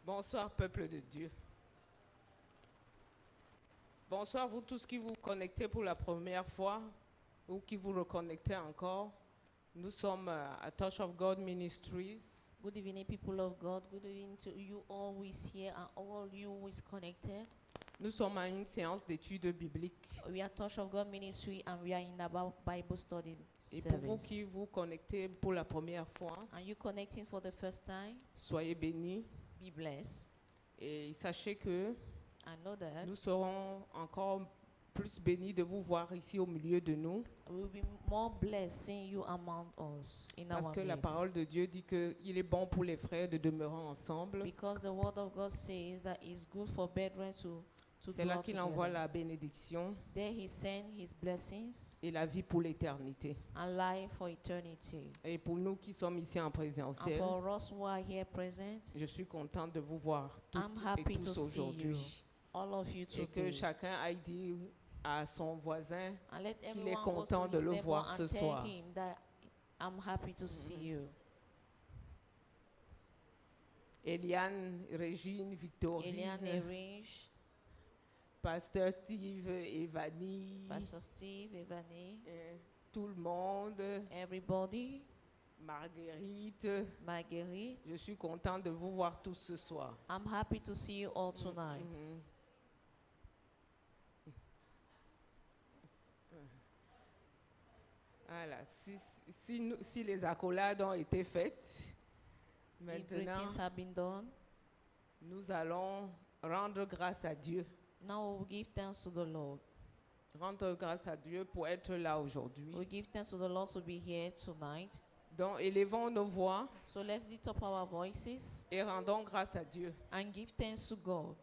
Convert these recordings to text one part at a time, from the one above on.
Bonsoir, peuple de Dieu. Bonsoir, vous tous qui vous connectez pour la première fois ou qui vous reconnectez encore. Nous sommes à Touch of God Ministries. Good evening, people of God. Good evening to you all who is here and all you who is connected. Nous sommes à une séance d'études bibliques. We are Touch of God Ministry and we are in about Bible study Et pour vous service. qui vous connectez pour la première fois, Are you connecting for the first time? soyez bénis. Be blessed. Et sachez que I know that nous serons encore plus bénis de vous voir ici au milieu de nous. we will be more blessed seeing you among us in Parce our que la midst. parole de Dieu dit qu'il est bon pour les frères de demeurer ensemble. Because the word of God says that it's good for brethren to C'est là dwell qu'il envoie together. la bénédiction There he sent his blessings et la vie pour l'éternité. and life for eternity. Et pour nous qui sommes ici en And présentiel, for us who are here present, je suis contente de vous voir toutes I'm et happy to tous see you, aujourd'hui. all of you Et que today. chacun aille dire à son voisin And let qu'il est everyone go content to de his le neighbor voir and ce tell soir. him that I'm happy to see you. Eliane, Régine, Victorine, Eliane Eringe, Pasteur Steve, Evanie, Pastor Steve, Evanie, tout le monde, everybody, Marguerite. Marguerite. Je suis contente de vous voir tous ce soir. I'm happy to see you all tonight. Mhm. Voilà, si les accolades ont été faites, If maintenant greetings have been done, nous allons rendre grâce à Dieu. now we will give thanks to the Lord. Rendre grâce à Dieu pour être là aujourd'hui. We give thanks to the Lord to be here tonight. Donc, élevons nos voix So let's lift up our voices et rendons grâce à Dieu. and give thanks to God.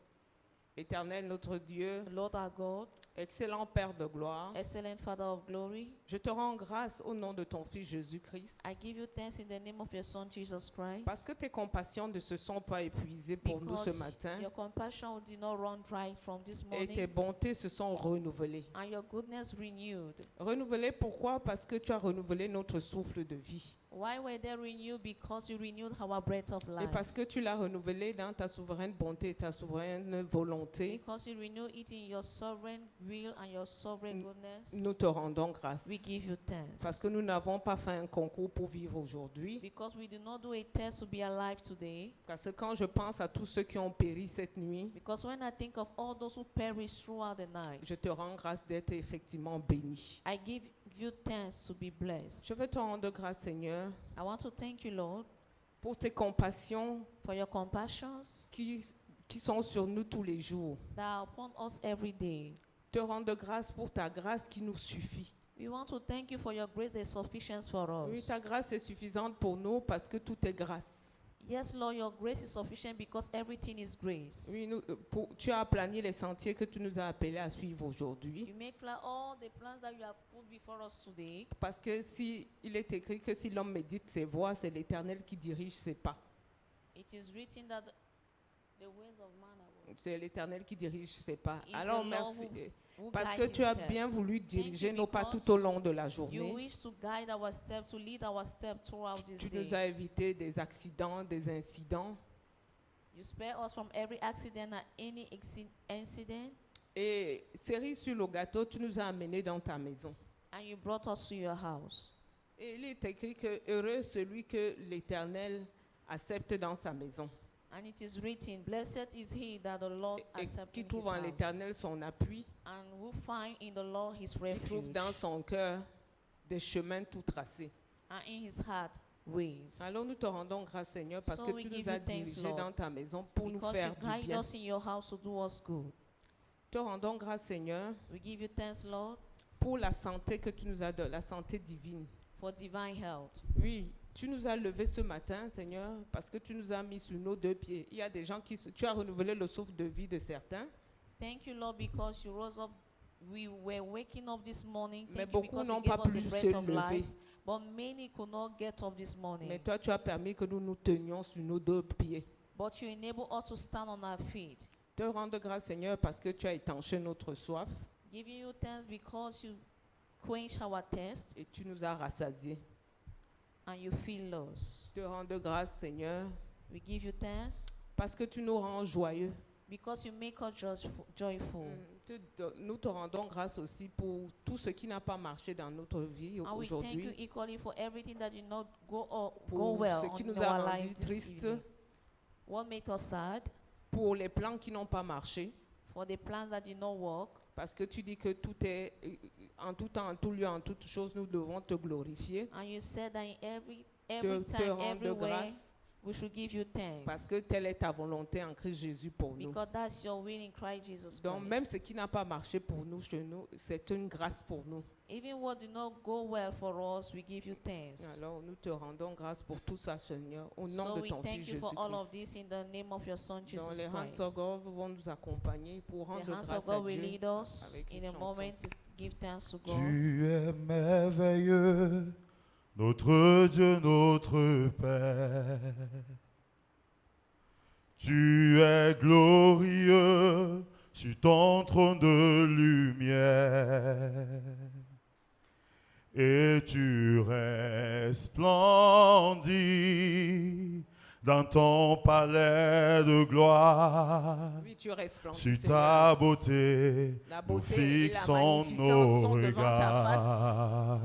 Éternel notre Dieu, Lord our God, excellent Père de gloire, excellent Father of glory, je te rends grâce au nom de ton Fils Jésus-Christ. I give you thanks in the name of your Son Jesus Christ. Parce que tes compassions ne se sont pas épuisées pour nous ce Because matin your compassion did not run dry from this et tes morning, bontés se sont renouvelées. and your goodness renewed. Renouvelées pourquoi? Parce que tu as renouvelé notre souffle de vie. Why were they renewed? Because you renewed our breath of Et life. parce que tu l'as renouvelé dans ta souveraine bonté et ta souveraine volonté, Because you renew it in your sovereign will and your sovereign goodness, nous te rendons grâce. we give you thanks. Parce que nous n'avons pas fait un concours pour vivre aujourd'hui. Because we do not do a test to be alive today. Parce que quand je pense à tous ceux qui ont péri cette nuit, Because when I think of all those who perished throughout the night, je te rends grâce d'être effectivement béni. I give you thanks to be blessed. Je veux te rendre grâce, Seigneur, I want to thank you, Lord, pour tes compassions for your compassions qui sont sur nous tous les jours. that are upon us every day. Te rendre grâce pour ta grâce qui nous suffit. We want to thank you for your grace that is sufficient for Oui, us. ta grâce est suffisante pour nous parce que tout est grâce. Yes, Lord, your grace is sufficient because everything is grace. Oui, tu as aplani les sentiers que tu nous as appelés à suivre aujourd'hui. You make fly all the plans that you have put before us today. Parce que si il est écrit que si l'homme médite ses voies, c'est l'Éternel qui dirige ses pas. It is written that the ways of man are what? C'est l'Éternel qui dirige ses pas. It's Alors the merci. Lord who Parce guides que his tu as steps. bien voulu diriger you nos pas because tout au long de la You journée. wish to guide our steps, to lead our steps throughout this Tu day. nous as évité des accidents, des incidents. You spare us from every accident and any incident, Et cerise sur le gâteau, tu nous as amenés dans ta maison. and you brought us to your house. Et il est écrit que heureux celui que l'Éternel accepte dans sa maison And it is written, blessed is he that the Lord et accepts qui in his trouve en house, l'Éternel son appui, and who find in the Lord his qui trouve refuge, dans son cœur des chemins tout tracés. and in his heart ways. Alors nous te rendons grâce, Seigneur, parce So que we tu give nous you as thanks, dirigés Lord, dans ta maison pour nous Because faire you du guide bien. us in your house to do us good. Te rendons grâce, Seigneur, We give you thanks, Lord, pour la santé que tu nous as donnée, la santé divine. for divine health. Oui, tu nous as levés ce matin, Seigneur, parce que tu nous as mis sur nos deux pieds. Il y a des gens tu as renouvelé le souffle de vie de certains, Thank you, Lord, because you rose up. We were waking up this morning. mais Thank you beaucoup because n'ont you gave pas us pu the se breath of lever. life. But many could not get up this morning. Mais toi, tu as permis que nous nous tenions sur nos deux pieds. But you enable us to stand on our feet. Te rendre grâce, Seigneur, parce que tu as étanché notre soif Giving you thanks because you quench our thirst et tu nous as rassasiés. and you fill us. Te rendre grâce, Seigneur, We give you thanks parce que tu nous rends joyeux. because you make us joyful. Nous te rendons grâce aussi pour tout ce qui n'a pas marché dans notre vie And we thank you aujourd'hui, equally for everything that did not go pour well ce qui in nous our a rendus lives this tristes, evening. What made us sad? pour les plans qui n'ont pas marché, For the plans that did not work. parce que tu dis que tout est en tout temps, en tout lieu, en toutes choses, nous devons te glorifier, And you said that in every te time, rendre everywhere, grâce, we should give you parce thanks. que telle est ta volonté en Christ Jésus pour nous. Because that's your will in Christ Jesus Donc Christ. même ce qui n'a pas marché pour nous, chez nous, c'est une grâce pour nous. Even what did not go well for us, we give you thanks. Alors nous te rendons grâce pour tout ça, Seigneur, au nom So de we ton thank Fils you for all of Jésus-Christ. this in the name of your Son Donc Jesus les hands Christ. of God vont nous accompagner pour The rendre hands of grâce à God will Dieu lead us avec in une a chanson. moment to give thanks to God. Tu es merveilleux, notre Dieu, notre Père. Tu es glorieux sur ton trône de lumière. Et tu resplendis dans ton palais de gloire. Oui, tu resplendis, Sur Seigneur. ta beauté, La nous beauté et la fixons magnificence nos sont devant ta face. regards.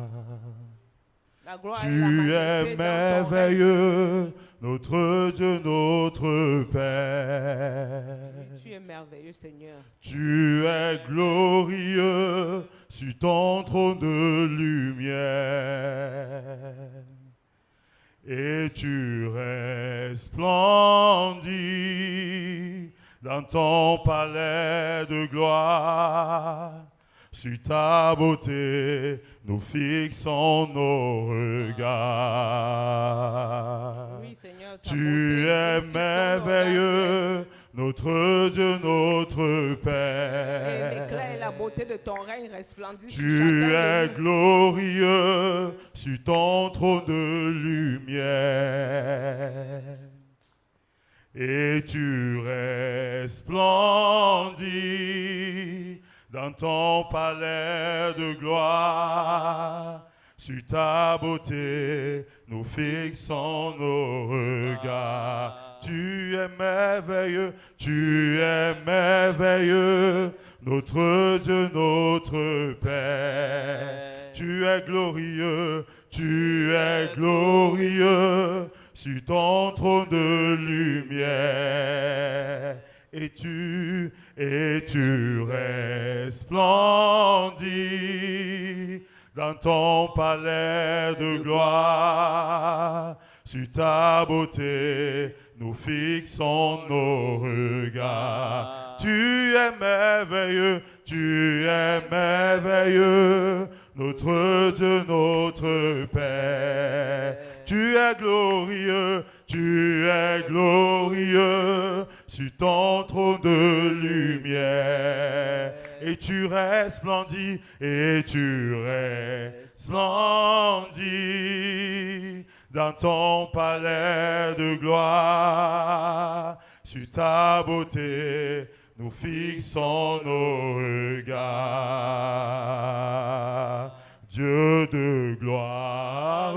La gloire et la Tu majesté es dans ton règne. merveilleux, notre Dieu, notre Père. Oui, tu es merveilleux, Seigneur. Tu es glorieux sur ton trône de lumière. Et tu resplendis dans ton palais de gloire. Sur ta beauté, nous fixons nos regards. Oui, Seigneur, ta Tu beauté, es nous fixons nos merveilleux, notre Dieu, notre regards. Et Père. l'éclat et la beauté de ton règne resplendissent sur Tu chacun es de nous. glorieux sur ton trône de lumière. Et tu resplendis dans ton palais de gloire. Sur ta beauté, nous fixons nos regards. Tu es merveilleux, tu es merveilleux, notre Dieu, notre Père. Tu es glorieux sur ton trône de lumière. Et tu resplendis dans ton palais de gloire. Sur ta beauté, nous fixons nos regards. Tu es merveilleux, notre Dieu, notre Père. Tu es glorieux sur ton trône de lumière. Et tu resplendis, dans ton palais de gloire. Sur ta beauté, nous fixons nos regards. Dieu de gloire,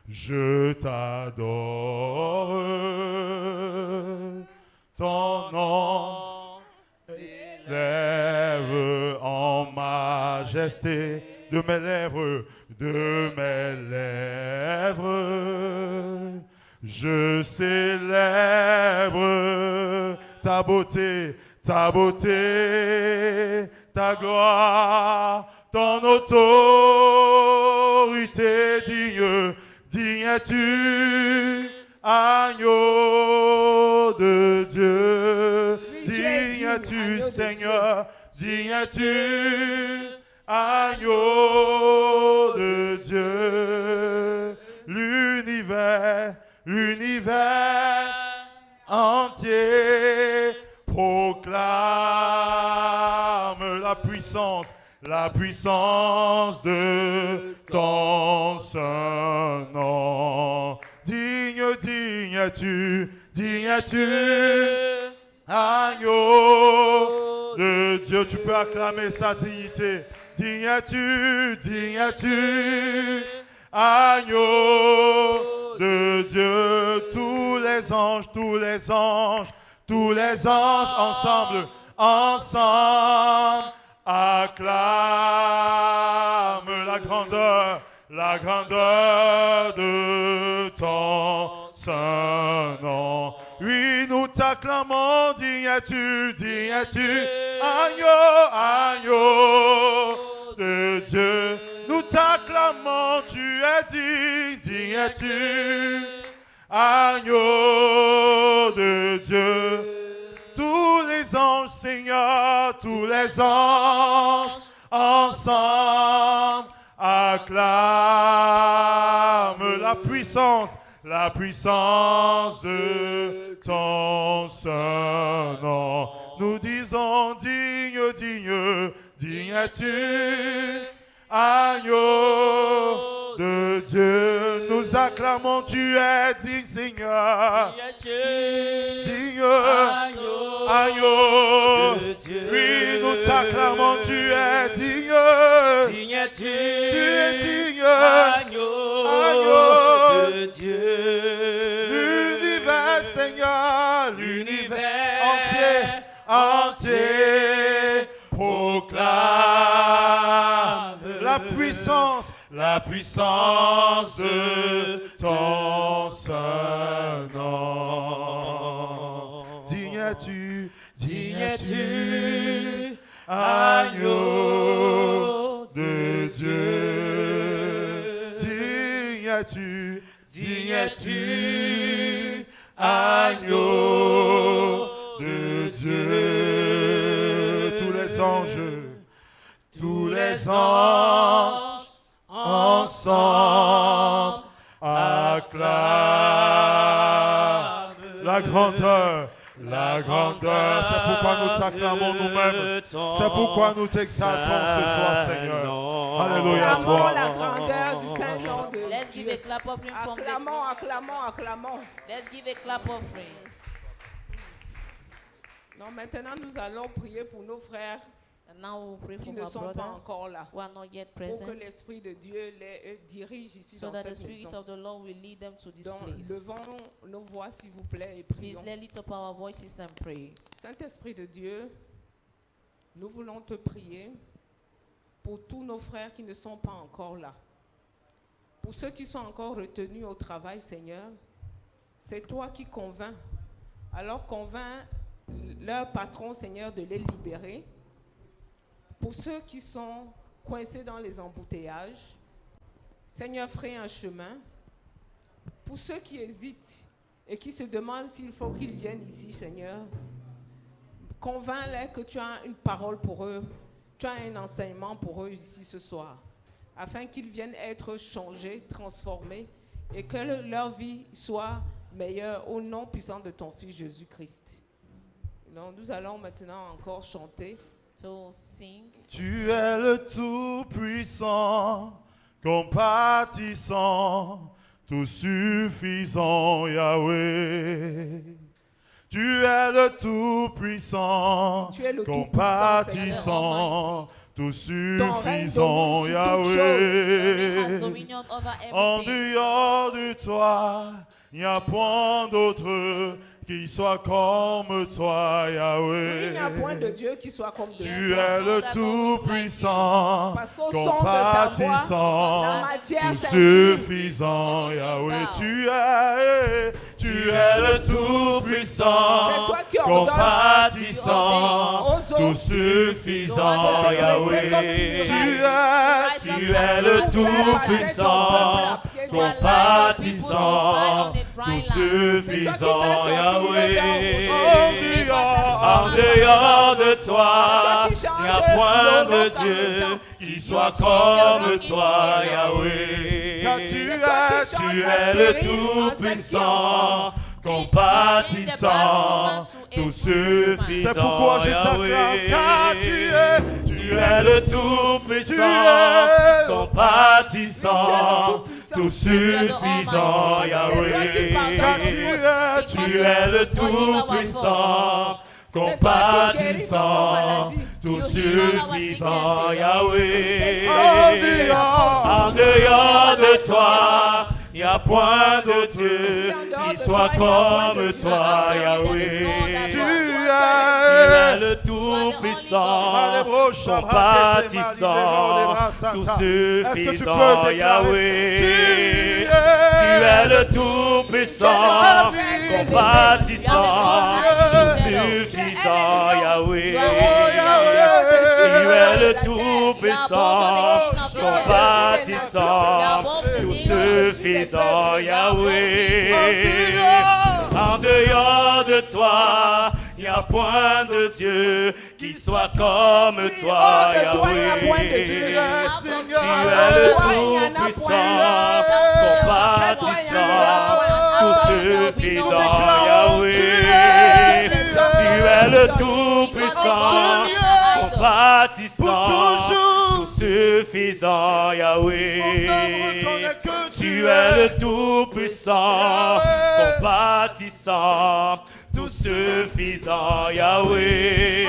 je t'adore. Ton nom s'élève en majesté de mes lèvres, je célèbre ta beauté, ta gloire, ton autorité. Digne es-tu, agneau de Dieu. Oui, tu es Digne digne, es-tu, agneau de Seigneur. Digne es-tu, agneau de Dieu. L'univers entier proclame la puissance de ton saint nom. Digne es-tu, agneau de Dieu. Tu peux acclamer sa dignité. Digne es-tu, Agneau de Dieu, tous les anges, tous les anges, tous les anges ensemble, ensemble, acclament la grandeur de ton saint nom. Oui, nous t'acclamons, digne es-tu, agneau, agneau de Dieu. Nous t'acclamons, tu es digne es-tu, agneau de Dieu. Tous les anges, Seigneur, tous les anges, ensemble, acclament la puissance de ton saint nom. Nous disons, digne, digne, digne es-tu, agneau de Dieu. Nous acclamons, tu es digne, Seigneur. Digne, agneau de Dieu. Oui, nous t'acclamons, tu es digne. Tu es digne, agneau de Dieu. L'univers, Seigneur, l'univers entier proclame la puissance de ton saint nom. Digne es-tu, agneau de Dieu. Digne es-tu, agneau de Dieu. Tous les anges ensemble acclament la grandeur. C'est pourquoi nous t'acclamons nous-mêmes. C'est pourquoi nous t'exaltons ce soir, Seigneur. Alléluia à toi. La grandeur du Saint-Nom de Let's give a clap offering from the Acclamons. Let's give a clap offering. Non, maintenant nous allons prier pour nos frères And now we'll pray qui for ne our sont pas brothers encore là, who are not yet pour que present, l'Esprit de Dieu les dirige ici so dans that the cette Spirit maison. of the Lord will lead them to this Donc, place. levons nos voix, s'il vous plaît, et Please prions. let's lift up our voices and pray. Saint-Esprit de Dieu, nous voulons te prier pour tous nos frères qui ne sont pas encore là. Pour ceux qui sont encore retenus au travail, Seigneur, c'est toi qui convaincs. Alors convainc leur patron, Seigneur, de les libérer. Pour ceux qui sont coincés dans les embouteillages, Seigneur, fraye un chemin. Pour ceux qui hésitent et qui se demandent s'il faut qu'ils viennent ici, Seigneur, convainc-les que tu as une parole pour eux, tu as un enseignement pour eux ici ce soir, afin qu'ils viennent être changés, transformés, et que leur vie soit meilleure au nom puissant de ton Fils Jésus-Christ. Donc, nous allons maintenant encore chanter. To sing. Tu es le Tout-Puissant, compatissant, tout suffisant, Yahweh. Tu es le Tout-Puissant, Tu es le compatissant, tout Ton règne suffisant, domine sur toutes choses. He has Yahweh. dominion over En everything. dehors de toi, il n'y a point d'autre qui soit comme toi, Il Yahweh. n'y a point de Dieu qui soit comme Dieu. Tu es le Tout-Puissant, Parce qu'au son de ta voix, compatissant, la matière tout s'infuse. suffisant, Yahweh. Tu es le Tout-Puissant, C'est toi qui ordonnes compatissant, aux tout autres suffisant, Yahweh. Tu es le Tout-Puissant, compatissant, tout suffisant, Yahweh. En dehors de toi, il n'y a point de Dieu qui soit comme toi, Yahweh. Car tu es le Tout-Puissant, compatissant, tout suffisant. C'est pourquoi je t'acclame, car tu es le Tout-Puissant, compatissant, tout suffisant, Yahweh. Car tu es le Tout-Puissant, compatissant, tout You heal all our suffisant sicknesses. Yahweh. En En dehors de toi, il n'y a point de Dieu qui soit comme toi, Yahweh. Tu Tu es es le Tout-Puissant, compatissant, tout suffisant, Yahweh. Tu es le Tout-Puissant, compatissant, tout suffisant, Yahweh. Tu es le Tout-Puissant, compatissant, tout suffisant, Yahweh. En dehors de toi, il n'y a point de Dieu qui soit comme toi, Yahweh. Tu es le Tout-Puissant, compatissant, tout suffisant, Yahweh. Tu es le Tout-Puissant, compatissant, tout suffisant, Yahweh. Tu es le Tout-Puissant, compatissant, tout suffisant, Yahweh.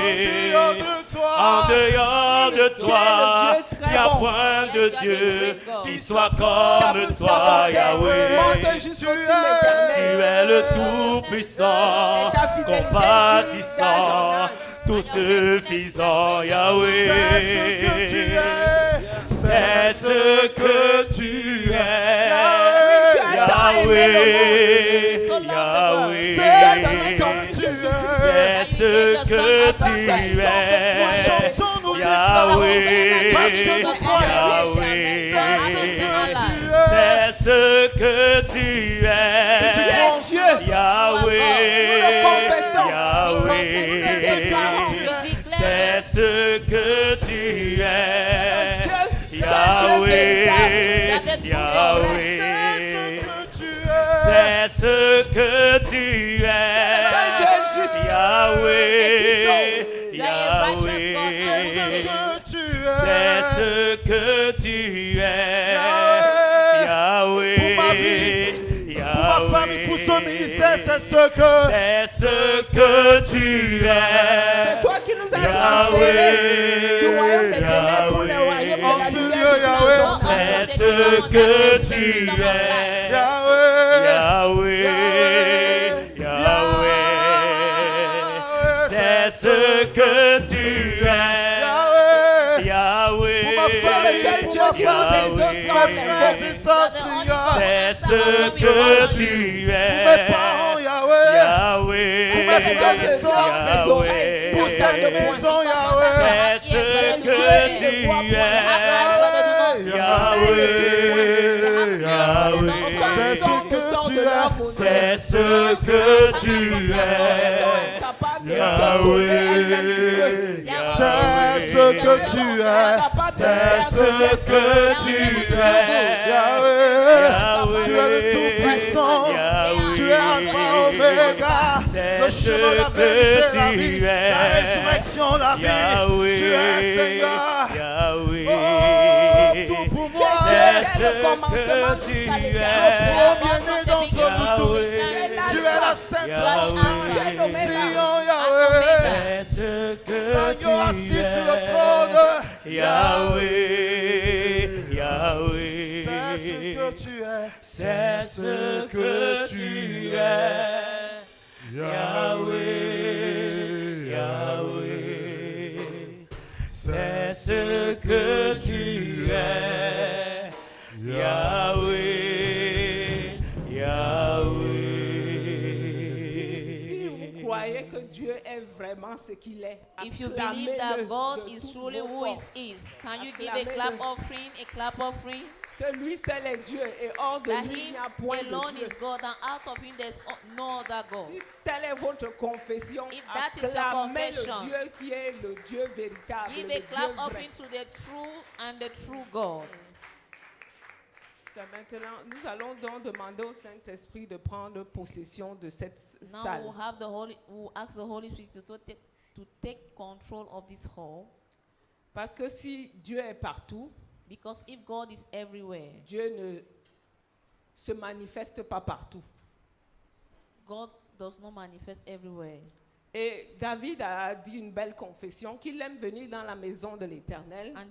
En dehors de toi, il n'y a point de Dieu qui soit comme toi, Yahweh. Tu es le Tout-Puissant, compatissant, tout suffisant, Yahweh. C'est ce que tu es, Yahweh. Yahweh. C'est ce que tu es, Yahweh. Yahweh. C'est ce que tu es, Yahweh. Yahweh. C'est ce que tu es, Yahweh. Yahweh. C'est ce que tu es, Yahweh. Yahweh. C'est ce que tu es, Yahweh. Pour ma famille, pour ce ministère, c'est ce que tu es. C'est toi qui nous as transférés du royaume des ténèbres pour le royaume de la lumière. C'est ce que tu es, Yahweh. Yahweh. C'est ce que tu es, Yahweh. C'est ce que tu es, Yahweh. Yahweh. C'est ce que tu es, Yahweh. Yahweh. C'est ce que tu es. C'est ce que tu es, Yahweh. C'est ce que tu es. C'est ce que tu es, Yahweh. Tu es le Tout-Puissant. Tu es Alpha Oméga. Le chemin, la vérité, la vie, la résurrection, la vie. Tu es Seigneur. Oh, tout pour moi. C'est ce que tu es, Le premier-né d'entre nous tous. Tu es la Sainte Trinité. Sion, Yahweh. c'est ce que L'agneau assis tu sur le es, trône. Yahweh. Yahweh. C'est ce que tu es. C'est ce que tu es, Yahweh. Yahweh. C'est ce que tu es, Yahweh. Yahweh. Si vous croyez que Dieu est vraiment ce qu'il est, If you acclamez-le believe that God de is toutes truly vos who forces. He is, can you give a clap offering? A clap offering? Que lui seul est Dieu et hors de That lui il Him n'y a point alone de Dieu. is God, and out of Him there's no other God. Si telle est votre confession, If that is your acclamez confession, le Dieu qui est le Dieu véritable, Give le a Dieu clap vrai. offering to the true and the true God. C'est maintenant, nous allons donc demander au Saint-Esprit de prendre possession de cette Now salle. we'll ask the Holy Spirit to take control of this hall, Parce que si Dieu est partout, because if God is everywhere, Dieu ne se manifeste pas partout. God does not manifest everywhere. Et David a dit une belle confession qu'il aime venir dans la maison de l'Éternel. And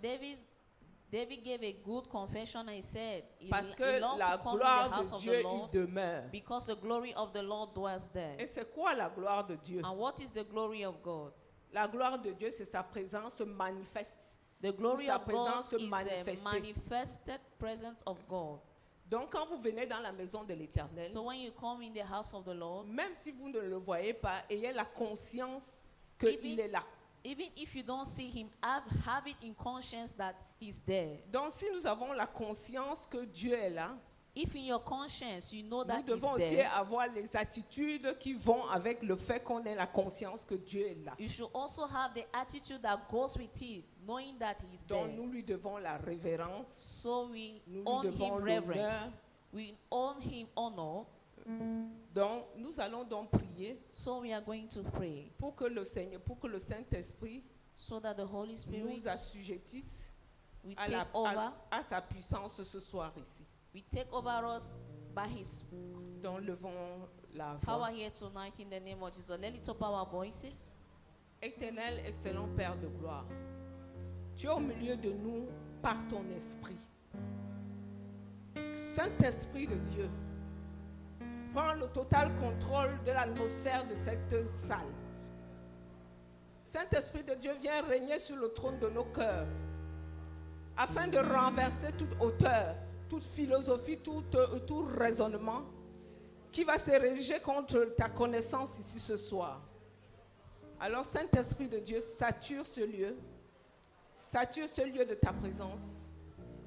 David gave a good confession and he said, Parce he que loved la to come in gloire the house de of Dieu the Lord y demeure. because the glory of the Lord dwells there. Et c'est quoi la gloire de Dieu? And what is the glory of God? La gloire de Dieu, c'est sa présence manifeste. The glory Sa of God présence is a manifestée. manifested presence of God. Donc quand vous venez dans la maison de l'Éternel, So when you come in the house of the Lord, même si vous ne le voyez pas, ayez la conscience Even- qu'il est là. even if you don't see him, have it in conscience that he's there. Donc si nous avons la conscience que Dieu est là, If in your conscience you know nous that he's devons aussi there, avoir les attitudes qui vont avec le fait qu'on ait la conscience que Dieu est là. you should also have the attitude that goes with it, knowing that he's Donc there. nous lui devons la révérence. So we Nous lui own devons him l'honneur. reverence. We own him honor. Donc nous allons donc prier So we are going to pray pour que le Seigneur, pour que le Saint-Esprit so that the Holy Spirit nous assujettisse will à, take over. à sa puissance ce soir ici. We take over us by his Donc levons la power voix. here tonight in the name of Jesus. Let's lift up our voices. Éternel, excellent Père de gloire, tu es au milieu de nous par ton esprit. Saint-Esprit de Dieu, prends le total contrôle de l'atmosphère de cette salle. Saint-Esprit de Dieu, viens régner sur le trône de nos cœurs, afin de renverser toute hauteur, toute philosophie, tout raisonnement qui va s'ériger contre ta connaissance ici ce soir. Alors, Saint-Esprit de Dieu, sature ce lieu de ta présence,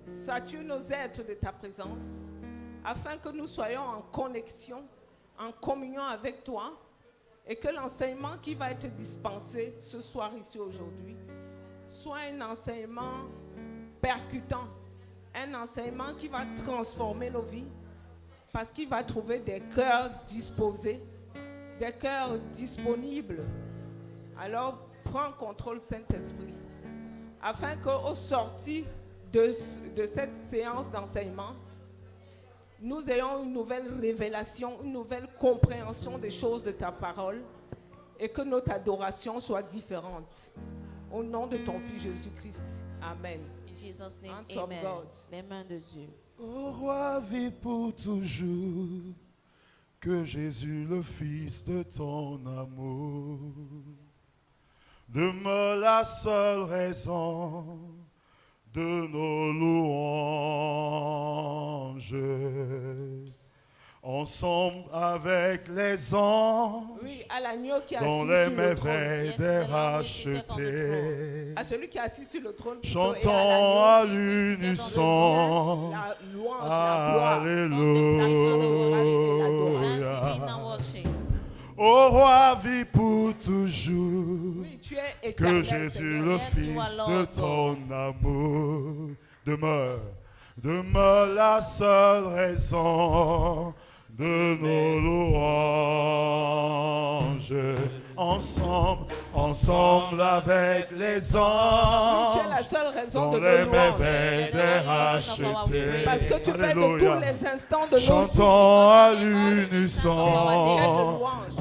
sature nos êtres de ta présence, afin que nous soyons en connexion, en communion avec toi, et que l'enseignement qui va être dispensé ce soir ici aujourd'hui soit un enseignement percutant, un enseignement qui va transformer nos vies, parce qu'il va trouver des cœurs disposés, des cœurs disponibles. Alors, prends contrôle, Saint-Esprit, afin qu'au sorti de cette séance d'enseignement, nous ayons une nouvelle révélation, une nouvelle compréhension des choses de ta parole, et que notre adoration soit différente. Au nom de ton Fils Jésus-Christ. Amen. In Jesus' name, Hands of amen. God. Les mains de Dieu. Ô roi, vis pour toujours, que Jésus, le Fils de ton amour, demeure la seule raison de nos louanges. Ensemble avec les anges, Oui, à l'agneau qui est dont assis les sur le trône. merveilles Yes, des the Lamb is seated on the rachetés. À celui qui est assis sur le trône. plutôt, et Chantons à à l'agneau, l'unisson. la louange, la gloire. Alléluia. Thanksgiving and worship. Ô roi, vis pour toujours, Oui, tu es que éternel, Jésus, Seigneur. le Yes, you Fils are de Lord ton amour, demeure la seule raison de nos louanges. Ensemble avec les Oui, tu anges, es la seule raison dont de les nos louanges. merveilles des rachetés. Parce que tu fais de Alléluia. tous les instants de nos jours. Chantons à Quelle l'unisson. louange.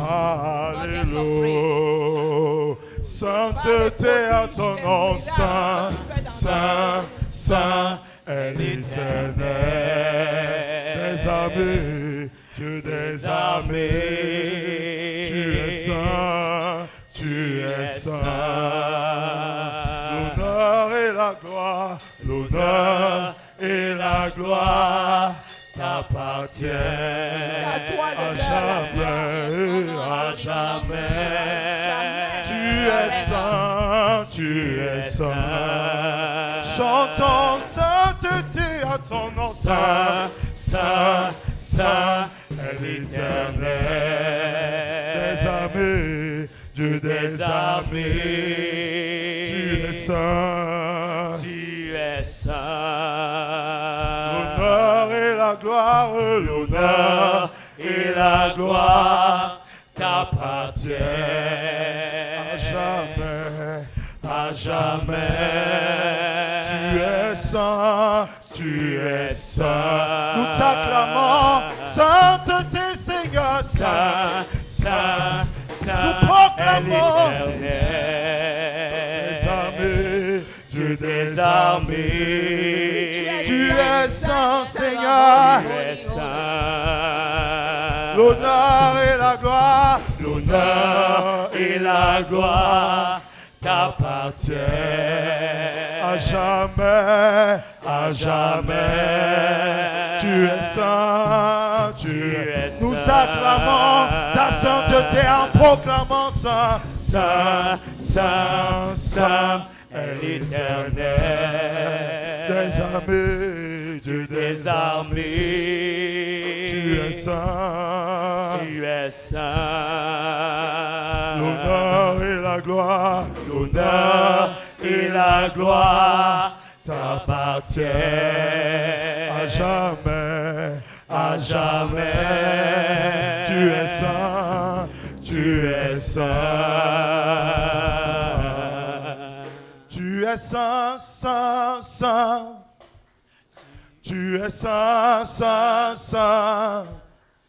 Alléluia. Sainteté à ton nom, saint, saint, saint est l'Éternel des armées, Dieu des armées. Tu es saint, tu es saint. L'honneur et la gloire, l'honneur et la gloire t'appartiennent à jamais, à jamais. Tu es saint, tu es saint. Chantons sainteté à ton nom, saint, saint, saint est l'Éternel des armées, Dieu des armées. Tu es saint, Tu es saint. l'honneur et la gloire, l'honneur et la gloire t'appartiennent à jamais, à jamais. tu es saint, tu es saint. Nous t'acclamons, sainteté Seigneur, saint. Saint, saint, Nous proclamons proclamons. Des armées, Dieu des armées. Tu es saint, Seigneur. Tu es saint. L'honneur et la gloire, L'honneur et la gloire t'appartiennent. à jamais, À jamais. tu es saint, Tu es Nous saint. acclamons ta sainteté en proclamant saint. Saint, Saint, Saint est l'Éternel. Des armées, Dieu des armées. tu es saint. Tu es saint. L'honneur et la gloire, L'honneur et la gloire t'appartiennent. à jamais, À jamais. tu es saint. Tu es saint. Tu es saint, saint, saint. Tu es saint, saint, saint.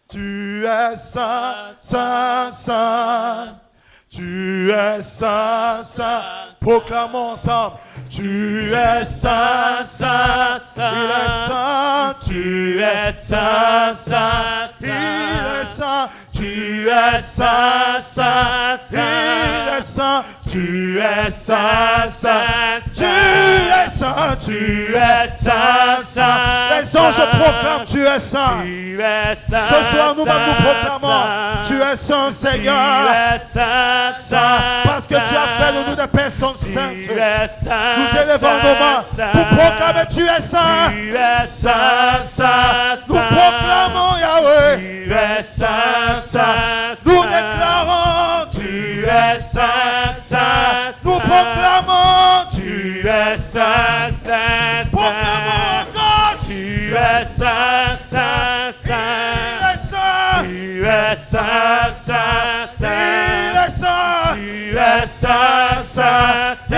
Tu es saint, saint, saint. Tu es saint, saint. Proclamons ensemble. Tu es saint, saint, Saint, il est saint. Tu es saint, saint, Il est saint. Tu es saint, saint, Il est saint. Tu es saint, saint, Tu es saint. Tu es saint, saint. Les anges proclament, tu es saint. Tu es saint. Ce soir, nous-mêmes nous proclamons, tu es saint, Seigneur. Tu es saint, saint. Parce que tu as fait de nous des personnes Tu saintes. es saint. Nous élevons nos mains pour proclamer, tu es saint. Tu es saint, saint, Nous proclamons, Yahweh. Tu es saint, saint, Nous déclarons, Tu es saint, saint, nous proclamons, Tu es saint, saint, proclamons encore. Tu es saint, saint, Il est saint. Tu es saint, saint, Il est saint. Tu es saint, saint, Il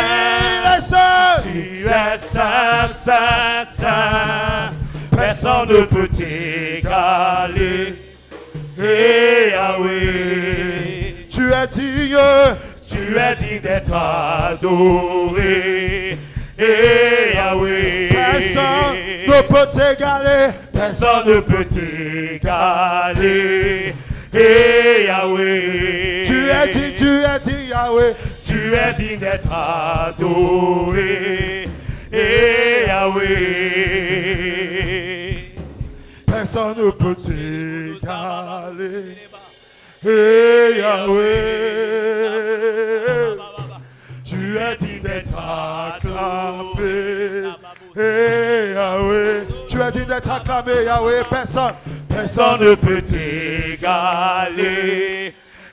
est saint. Tu es saint, saint, saint. Personne ne peut t'égaler. Et Yahweh, Tu es digne. tu es digne d'être adoré. Et Yahweh, Personne ne peut t'égaler. personne ne peut t'égaler. Et Yahweh, Tu es digne, Yahweh. tu es digne d'être adoré. Et Yahweh, Personne ne peut t'égaler. Et Yahweh, tu es digne d'être acclamé. Et Yahweh, tu es digne d'être acclamé, Yahweh. personne ne peut t'égaler.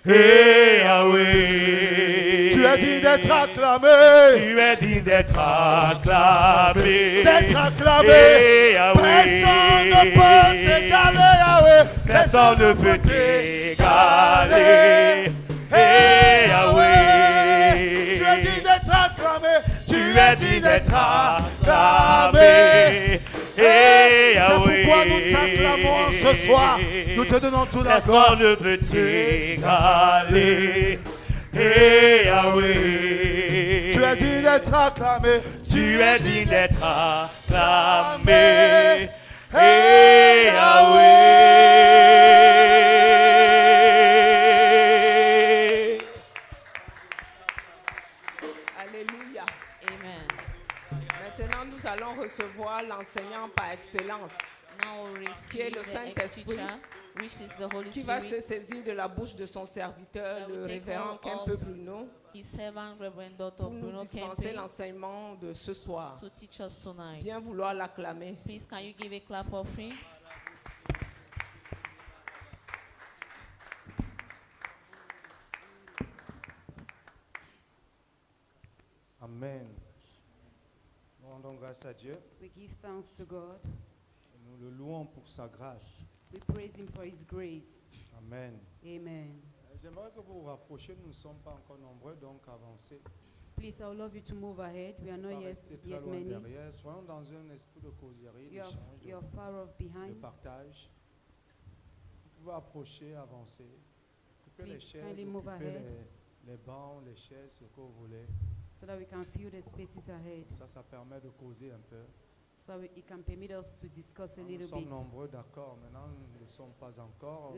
Et Yahweh, Tu es digne d'être acclamé. tu es digne d'être acclamé. D'être acclamé. Et Yahweh, Personne ne peut t'égaler, Yahweh. personne ne peut t'égaler. Et Yahweh, tu es digne d'être acclamé. tu es digne d'être acclamé. Et C'est pourquoi nous Yahweh, t'acclamons ce soir. Nous te donnons toute la gloire. personne ne peut t'égaler. Et Yahweh, Tu es digne d'être acclamé. tu es digne d'être acclamé. Et Yahweh. Alléluia. Amen. Maintenant, nous allons recevoir l'enseignant par excellence Now we Qui est receive le the Saint-Esprit, teacher, which is the Holy qui va se Spirit. saisir de la bouche de son serviteur, That le will take révérend hold Kempe of Bruno, His servant, Reverend Dr. pour nous Bruno dispenser Kempe, l'enseignement de ce soir. to teach us tonight. Bien vouloir l'acclamer. Please, can you give a clap offering? Amen. Nous rendons grâce à Dieu We give thanks to God. et nous le louons pour sa grâce. We praise Him for His grace. Amen. Amen. J'aimerais que vous vous rapprochiez, nous ne sommes pas encore nombreux, donc avancez. Please, I would love you to move ahead. We are Pas not rester très yet loin many. derrière. Soyons dans un esprit de causerie, d'échange, You're far off de behind. partage. Vous pouvez approcher, avancer. Occupez les Please chaises, kindly move occupez ahead. les bancs, les chaises, ce que vous voulez. so that we can fill the spaces ahead. Ça permet de causer un peu. So it can permit us to discuss a Nous little sommes bit. nombreux, d'accord. Maintenant, nous ne sommes pas encore.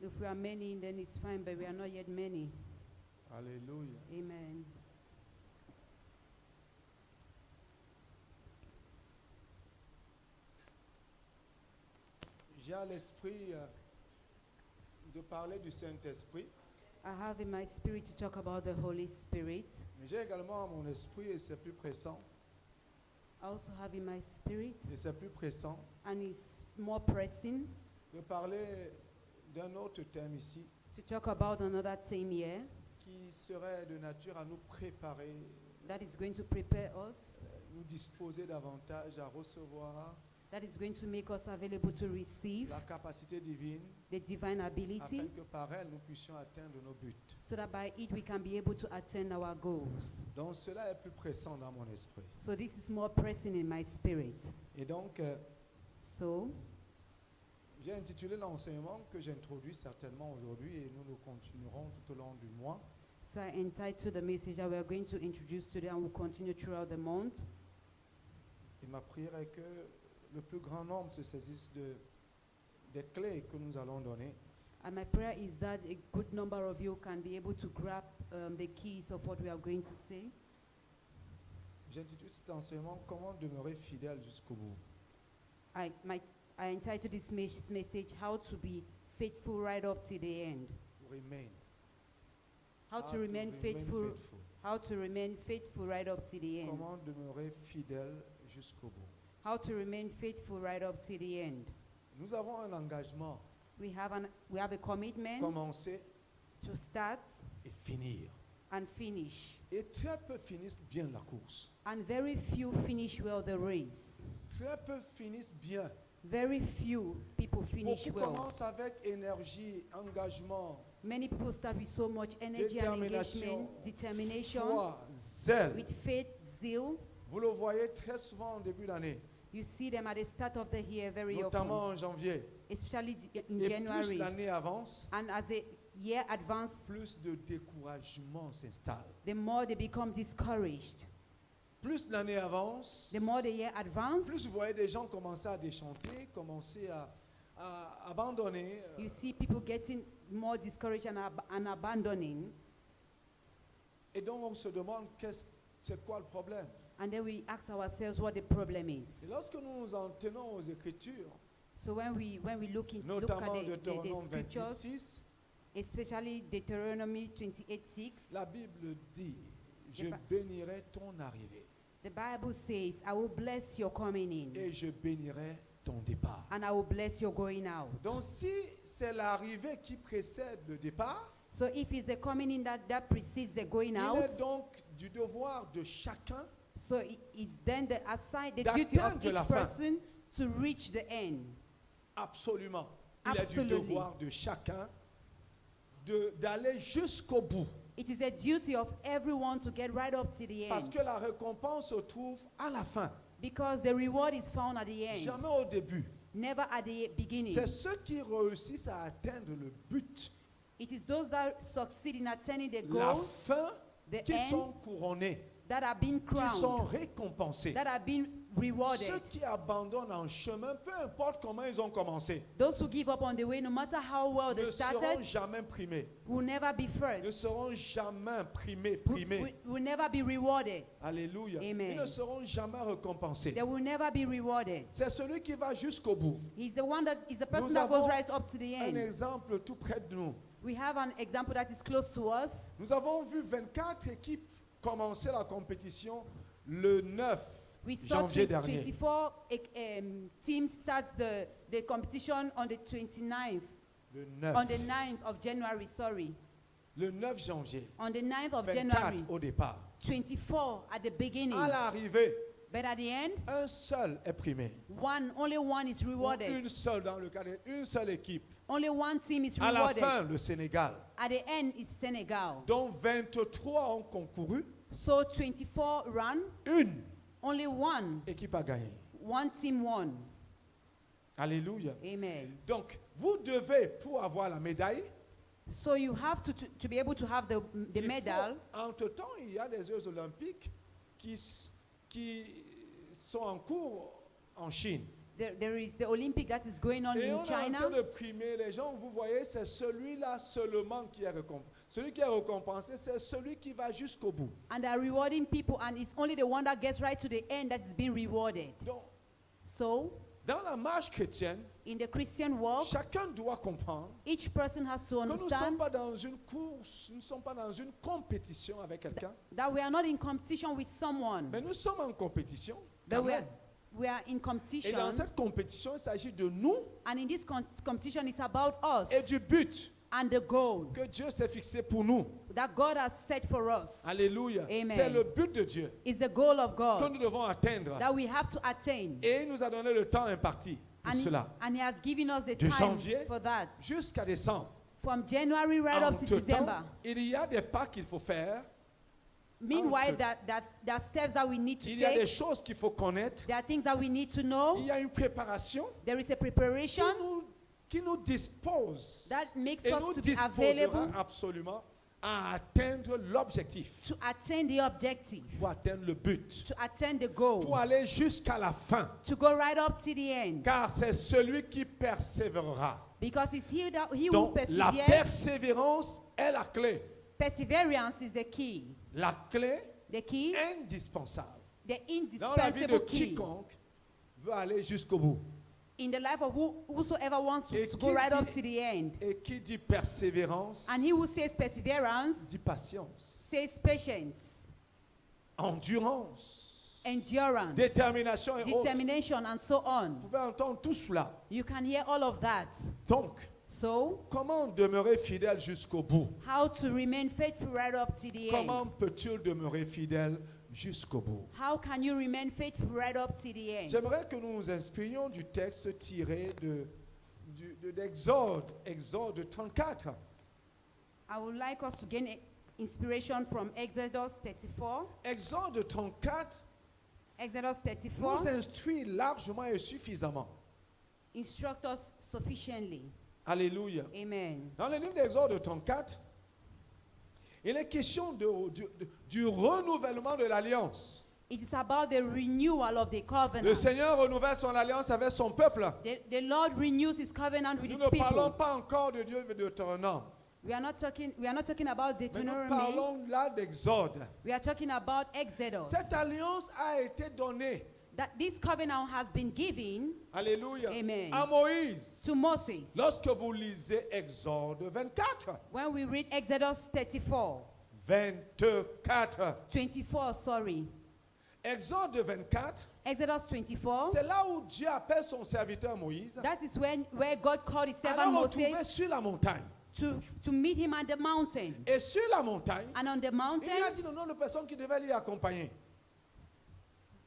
If we are many, then it's fine, but we are not yet many. Alléluia. Amen. J'ai à l'esprit de parler du Saint-Esprit, I have in my spirit to talk about the Holy Spirit. mais j'ai également à mon esprit, et c'est plus pressant, I also have in my spirit, and it's more pressing, de parler d'un autre thème ici, to talk about another theme here qui serait de nature à nous préparer, that is going to prepare us, nous disposer davantage à recevoir that is going to make us available to receive la capacité divine, the divine ability, afin que par elle, nous puissions atteindre nos buts. so that by it we can be able to attain our goals. Donc cela est plus pressant dans mon esprit. So this is more pressing in my spirit. Et donc, So j'ai intitulé l'enseignement que j'introduis certainement aujourd'hui et nous continuerons tout au long du mois. So I entitled the message that we are going to introduce today and will continue throughout the month. Et ma prière est que le plus grand nombre se saisisse des clés que nous allons donner And my prayer is that a good number of you can be able to grab the keys of what we are going to say. J'intitule cet enseignement « Comment demeurer fidèle jusqu'au bout I entitled this message, How to be faithful right up to the end. ». Remain. How to remain faithful. How to remain faithful right up to the end. Comment demeurer fidèle jusqu'au bout. How to remain faithful right up to the end. Nous avons un engagement, We have a commitment commencer to start et finir. and finish. Et très peu finissent bien la course. And very few finish well the race. Très peu finissent bien. Very few people finish Beaucoup well. commencent avec énergie, engagement, Many people start with so much energy and engagement, determination, foi, zèle. with faith, zeal. Vous le voyez très souvent en début d'année, You see them at the start of the year very notamment often, en janvier. especially in Et plus January. l'année avance, And as the year advances, plus de découragement s'installe. the more they become discouraged. Plus l'année avance, The more the year advances, plus vous voyez des gens commencer à déchanter, commencer à abandonner. you see people getting more discouraged and abandoning. Et donc on se demande c'est quoi le problème. And then we ask ourselves what the problem is. Et lorsque nous nous en tenons aux Écritures, So when we look at notamment the Deutéronome scriptures, 28:6, especially Deuteronomy 28:6, la Bible dit, je Pas- bénirai ton arrivée the Bible says, I will bless your coming in, et je bénirai ton départ. and I will bless your going out. Donc si c'est l'arrivée qui précède le départ, So if it's the coming in that precedes the going il out, est donc du devoir de chacun so it is then the duty of d'atteindre la each fin. person to reach the end. Absolument. Il est du Absolutely. devoir de chacun d'aller jusqu'au bout. It is a duty of everyone to get right up to the Parce end, que la récompense se trouve à la fin, because the reward is found at the end, jamais au début. never at the beginning. C'est ceux qui réussissent à atteindre le but, It is those that succeed in attaining the la goal, fin, the qui end, sont couronnés, that are being qui sont crowned, récompensés. that are being rewarded. Ceux qui abandonnent en chemin, peu importe comment ils ont commencé, Those who give up on the way, no matter how well they ne seront started, jamais primés, will never be ne first, seront jamais primés. will never be rewarded. Alléluia. Amen. Ils ne seront jamais récompensés. They will never be rewarded. C'est celui qui va jusqu'au bout. He's the one that is the person Nous that goes avons right up to the Un end. exemple tout près de nous. We have an example that is close to us. Nous avons vu 24 équipes commencer la compétition le 9 We saw janvier dernier. 24 teams start the competition on the 29th, Le on the 9. 9th of January, sorry. Le 9 janvier. On the 9th of 24 January, au départ. 24 at the beginning. À l'arrivée, But at the end, un seul est primé. only one is Ou rewarded. une seule dans le cadre d'une seule équipe. Only one team is À la rewarded. fin, le Sénégal. At the end is Senegal. dont 23 ont concouru. So 24 run, Une only one équipe a gagné. team won. Alléluia. Amen. Donc, vous devez, pour avoir la médaille, So you have to be able to have the medal. Entre-temps, il y a les Jeux olympiques qui sont en cours en Chine. There is the Olympic that is going on Et in on est en China. train de primer les gens. Vous voyez, c'est celui-là seulement qui est récompensé. Celui qui est récompensé, c'est celui qui va jusqu'au bout. And they are rewarding people, and it's only the one that gets right to the end that is being rewarded. Donc, So, dans la marche chrétienne, in the Christian walk, chacun doit comprendre each person has to que nous ne sommes understand pas dans une course, nous ne sommes pas dans une compétition avec quelqu'un, that we are not in competition with someone, mais nous sommes en compétition. but quand même. we are in Et competition. dans cette compétition, il s'agit de nous And in this competition, it's about us et du but and the goal que Dieu s'est fixé pour nous. that God has set for us. Alléluia. Amen. C'est le but de Dieu It's the goal of que God nous devons atteindre. that we have to attain. Et il nous a donné le temps imparti pour cela. And He has given us the De time janvier for that. jusqu'à décembre. From January right up to Entre-temps, December. il y a des pas qu'il faut faire. Meanwhile, Entre- there are steps that we need to Il y a des take. choses qu'il faut connaître. There are things that we need to Il know. y a une préparation There is a qui preparation qui nous dispose that makes et us nous to be disposera available absolument à atteindre l'objectif, to attain the objective, pour atteindre le but, to attain the pour goal, aller jusqu'à la fin. to go right up to the end. Car c'est celui qui persévérera. Because it's he who Donc la perseveres. persévérance est la clé. Perseverance is the key. La clé The key, indispensable. the Dans la vie de indispensable key quiconque veut aller jusqu'au bout. in the life of whosoever wants Et to qui go right up dit- to the end. Et qui dit persévérance, And he who says perseverance dit patience, says patience, endurance, endurance, détermination et autres. determination, and so Vous on. pouvez entendre tout cela. You can hear all of that. Donc, So, comment demeurer fidèle jusqu'au bout? how to remain faithful right up to the end? Comment peux-tu demeurer fidèle jusqu'au bout? How can you remain faithful right up to the end? J'aimerais que nous nous inspirions du texte tiré d'Exode, Exode 34. I would like us to gain inspiration from Exodus 34. Exode 34 Exodus nous 34 instruit largement et suffisamment. instruct us sufficiently. Alléluia. Amen. Dans le livre d'Exode 34, il est question du renouvellement de l'alliance. It is about the renewal of the Le covenant. Seigneur renouvelle son alliance avec son peuple. The Lord renews his covenant with Nous his ne parlons people. pas encore de Dieu de Deutéronome, We are not talking about mais nous Deuteronomy. parlons là d'Exode. We are talking about Exodus. Cette alliance a été donnée, That this covenant has been given alléluia, Amen. à Moïse. to Moses. Lorsque vous lisez Exode 24, When we read Exodus 34, 24, sorry. Exode 24, Exodus 24, c'est là où Dieu appelle son serviteur Moïse. that is where God called his servant Alors on trouvait Moses sur la montagne. to meet him at the mountain. Et sur la montagne, And on the il lui a mountain, dit le nom de personnes qui devaient l'y accompagner.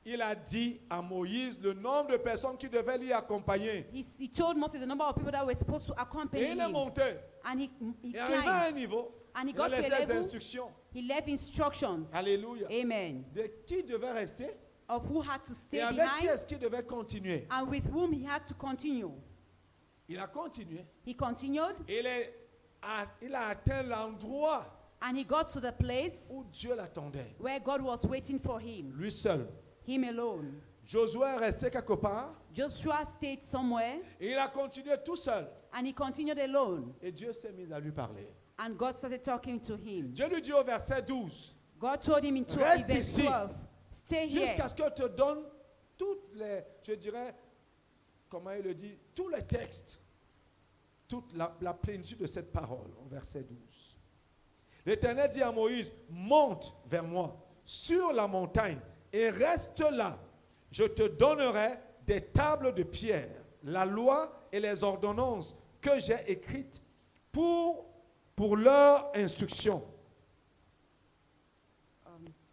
Il a dit à Moïse le nombre de personnes qui devaient l'y accompagner. he told Moses the number of people that were supposed to accompany Et il est him. monté. And he Et arrivé à un climbed. niveau, And he il a got to laissé a les level, instructions. he left instructions. Alléluia. Amen. De qui devait rester Of who had to et stay avec qui behind est-ce qu'il devait continuer. and with whom he had to continue. Il a continué. He continued Il a atteint l'endroit and he got to the place où Dieu l'attendait. where God was waiting for him, Lui seul. him alone. Josué est resté quelque part Joshua stayed somewhere et il a continué tout seul. and he continued alone. Et Dieu s'est mis à lui parler. And God started talking to him. Dieu lui dit au verset 12, God told him in Reste verse ici. 12, stay here jusqu'à ce que je te donne toutes les, je dirais, comment il le dit, tous les textes, toute la plénitude de cette parole, au verset 12. L'Éternel dit à Moïse, monte vers moi sur la montagne et reste là. Je te donnerai des tables de pierre, la loi et les ordonnances que j'ai écrites pour leur instruction.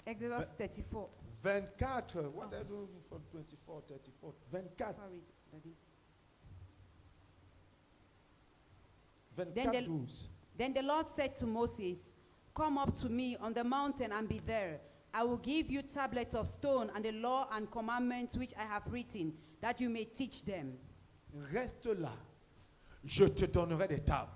Exodus 34. 24, what are you doing for 24, 34, 24, Sorry, Daddy. 24, Then 12. Then the Lord said to Moses, come up to me on the mountain and be there. I will give you tablets of stone and the law and commandments which I have written, that you may teach them. Reste là. Je te donnerai des tables.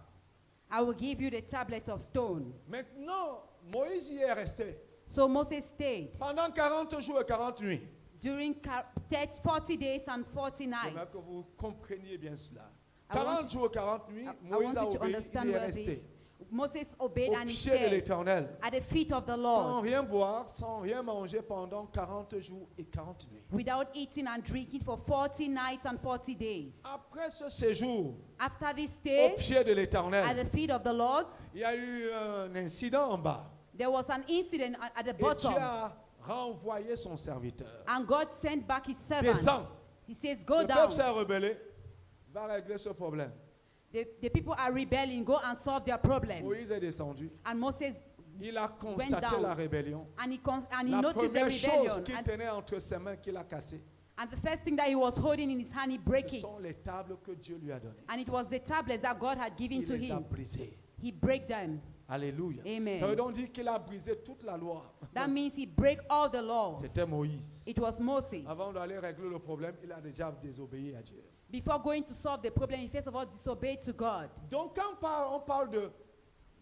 I will give you the tablet of stone. Maintenant, Moïse y est resté So Moses stayed pendant 40 jours et 40 nuits. during 40 days and 40 J'aimerais nights. que vous compreniez bien cela. I want 40 jours et 40 nuits, I Moïse a want you to obéi, understand il est where resté this. Moses obeyed au and he pied de stayed l'Éternel, at the feet of the sans Lord, rien boire, sans rien manger pendant 40 jours et 40 nuits. without eating and drinking for 40 nights and 40 days. Après ce séjour After this au stay pied de at l'Éternel, the feet of the Lord, il y a eu un incident en bas. there was an incident at the Et Dieu bottom, a renvoyé son serviteur. and God sent back his servant. Descends. He says, go Le down. peuple s'est rebellé. Va régler ce problème. The people are rebelling. Go and solve their problem. Moïse est descendu. And Moses, Il a constaté down. la rébellion. and he La noticed the première chose rebellion. qu'il tenait entre ses mains qu'il a cassée, And the first thing that he was holding in his hand, he break ce it. sont les tables que Dieu lui a données. And it was the tablets that God had given Il to les a him. brisées. He break them. Alléluia. Amen. Ça veut donc dire qu'il a brisé toute la loi. That means he break all the laws. C'était Moïse. It was Moses. Avant d'aller régler le problème, il a déjà désobéi à Dieu. Before going to solve the problem, he first of all disobeyed to God. Donc quand on parle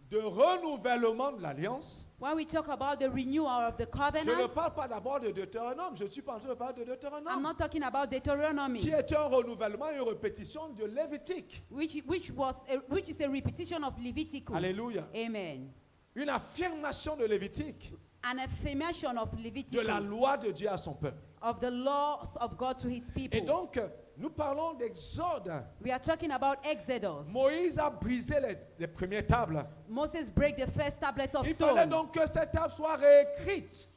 de renouvellement de l'alliance, When we talk about the renewal of the je ne covenant, parle pas d'abord de Deutéronome. Je ne suis pas en train de parler de I'm Deutéronome, not talking about Deuteronomy, qui est un renouvellement et une répétition de Lévitique. which is a repetition of Leviticus. Alléluia. Amen. Une affirmation de Lévitique, An affirmation of de Leviticus, la loi de Dieu à son peuple. of the laws of God to his people. Et donc, nous parlons d'Exode. We are talking about Exodus. Moïse a brisé les premières tables. Moses break the first tablets of Il fallait stone. donc que ces tables soient réécrites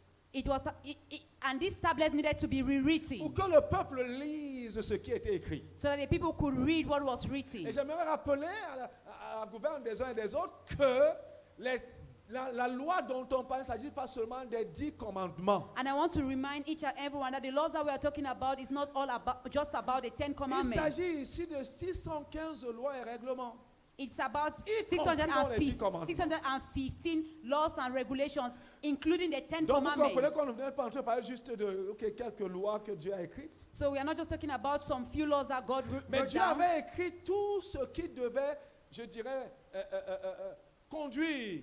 And these tablets needed to be pour rewritten que le peuple lise ce qui était écrit. so that the people could read what was written. Et j'aimerais rappeler à la gouverne des uns et des autres que la loi dont on parle, il ne s'agit pas seulement des 10 commandements. And I want to remind each and everyone that the laws that we are talking about is not all about just about the 10 Il commandments. s'agit ici de 615 lois et règlements. It's about Y compris dans les 10 commandements. 615 laws and regulations, including the 10 Donc vous comprenez commandments. qu'on n'est pas en train de parler juste de quelques lois que Dieu a écrites. So we are not just talking about some few laws that God Mais wrote Dieu down. avait écrit tout ce qui devait, je dirais, conduire,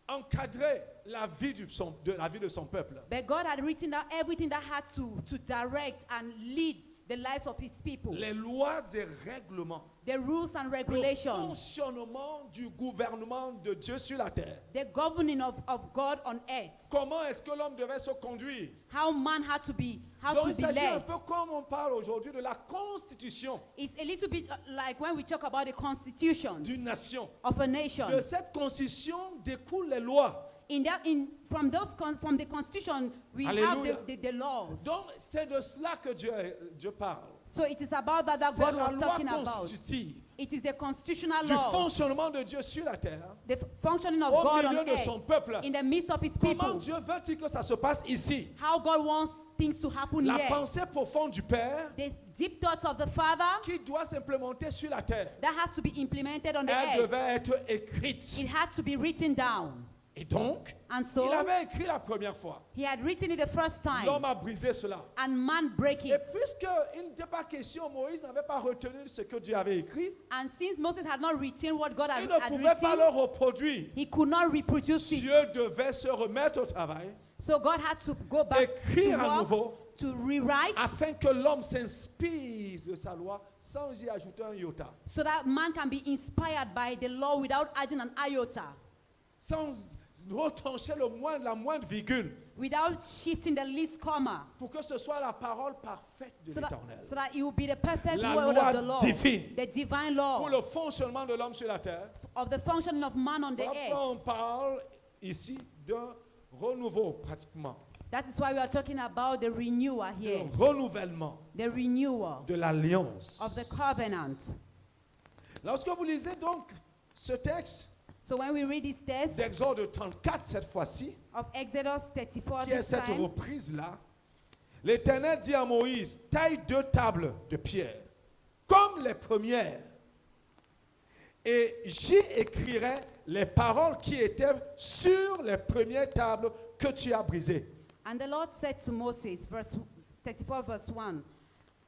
encadrer la vie de son peuple. But God had written down everything that had to direct and lead the lives of his people. Les lois et règlements. The rules and Le regulations. fonctionnement du gouvernement de Dieu sur la terre. The governing of God on earth. Comment est-ce que l'homme devait se conduire? How man had to be, Donc il s'agit un led. peu comme on parle aujourd'hui de la constitution It's a little bit like when we talk about the constitution d'une nation. of a nation. De cette constitution découlent les lois. From the constitution, we Alléluia. have the laws. Donc c'est de cela que Dieu parle. So it is about that C'est God la was loi talking about. constitutive It is a constitutional du law. fonctionnement de Dieu sur la terre, The functioning of au God on milieu de son earth, peuple. in the midst of his Comment people. Dieu veut-il que ça se passe ici? How God wants things to happen La here. pensée profonde du Père The deep thoughts of the Father qui doit s'implémenter sur la terre, that has to be implemented on the elle earth. devait être écrite. It had to be written down. Et donc, And so il avait écrit la première fois. he had written it the first time. L'homme a brisé cela. And man break Et it. puisqu'il n'était pas question, Moïse n'avait pas retenu ce que Dieu avait écrit, And since Moses had not written what God il had ne pouvait pas written, le reproduire. he could not reproduce it. Dieu devait se remettre au travail, So God had to go back écrire to à work, nouveau, to rewrite, afin que l'homme s'inspire de sa loi sans y ajouter un iota, so that man can be inspired by the law without adding an iota, sans retrancher la moindre virgule, without shifting the least comma, pour que ce soit la parole parfaite de so l'Éternel. that it will be the perfect La word loi of the law, divine. the divine Pour law le fonctionnement de l'homme sur la terre, of the functioning of man on the voilà pourquoi earth. on parle ici d'un renouveau pratiquement, That is why we are talking about the renewal here, d'un renouvellement the renewal de l'alliance. of the covenant. Lorsque vous lisez donc ce texte So when we read this text d'Exode 34 cette fois-ci, of Exodus 34, qui est this cette time, reprise-là, l'Éternel dit à Moïse, taille 2 tables de pierre, comme les premières, et j'y écrirai les paroles qui étaient sur les premières tables que tu as brisées. And the Lord said to Moses, verse 34, verse 1,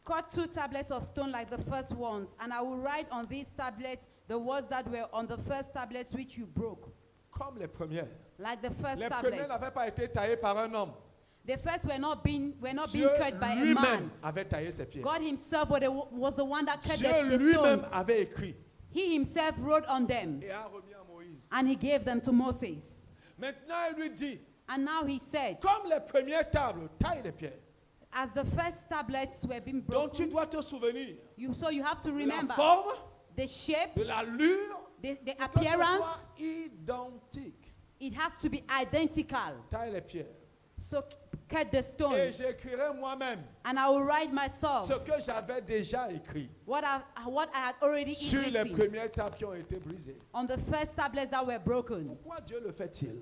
cut 2 tablets of stone like the first ones, and I will write on these tablets The words that were on the first tablets which you broke, comme les premières. like the first Les premières tablets. n'avaient pas été taillées par un homme. The first were not being Dieu cut by a lui-même man. avait taillé ses pierres. God himself was the one that cut Dieu the lui-même stones. avait écrit He himself wrote on them et a remis à Moïse. and he gave them to Moses. Maintenant, il lui dit, And now he said, comme les premières tables, taille les pierres. as the first tablets were being Donc tu broken, dois te souvenir so you have to de la remember forme, the shape, de l'allure, the que ce appearance. soit identique. It has to be identical. Taille les pierres. So cut the Et stones. j'écrirai moi-même And I will write myself ce que j'avais déjà écrit what I had already sur les written premières tables qui ont été brisées. on the first tablets that were broken. Pourquoi Dieu le fait-il?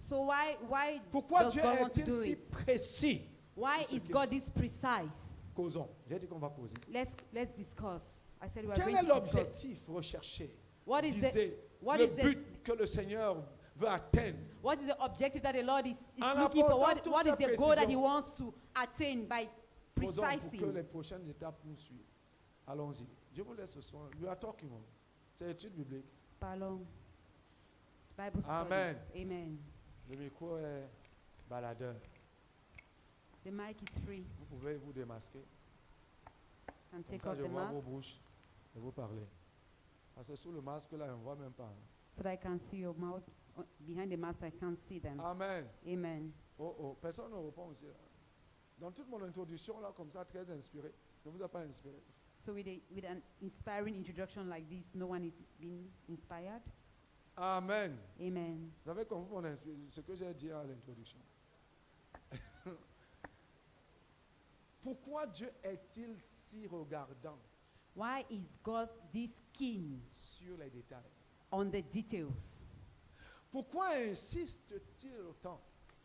So why Pourquoi does Dieu God want to est-il do si it? précis? Why ce is qui- God this precise? Causons. J'ai dit qu'on va causer. Let's discuss. I said we are Quel going est to discuss. l'objectif recherché? What is the Visé, what le is the but que le Seigneur veut atteindre. what is the objective that the Lord is En looking for? apportant What toutes is ces the goal that He précisions. wants to attain by Causons pour que precising? les prochaines étapes nous suivent. Allons-y. Je vous laisse ce soir. We are talking on. C'est étude biblique. Parlons. It's Bible Amen. studies. Amen. Le micro est baladeur. The mic is free. Vous pouvez vous démasquer. And Comme take ça, off je the vois vos mask bouches et vous parlez. Parce que sous le masque, là, on ne voit même pas. so that I can see your mouth. Behind the mask, I can't see them. Amen. Amen. Oh, oh. Personne ne répond aussi. Là. Dans toute mon introduction, là, comme ça, très inspiré. Ne vous a pas inspiré. So with an inspiring introduction like this, no one is being inspired. Amen. Amen. Vous avez compris ce que j'ai dit à l'introduction. Pourquoi Dieu est-il si regardant Why is God this keen sur les détails? on the details? Pourquoi insiste-t-il autant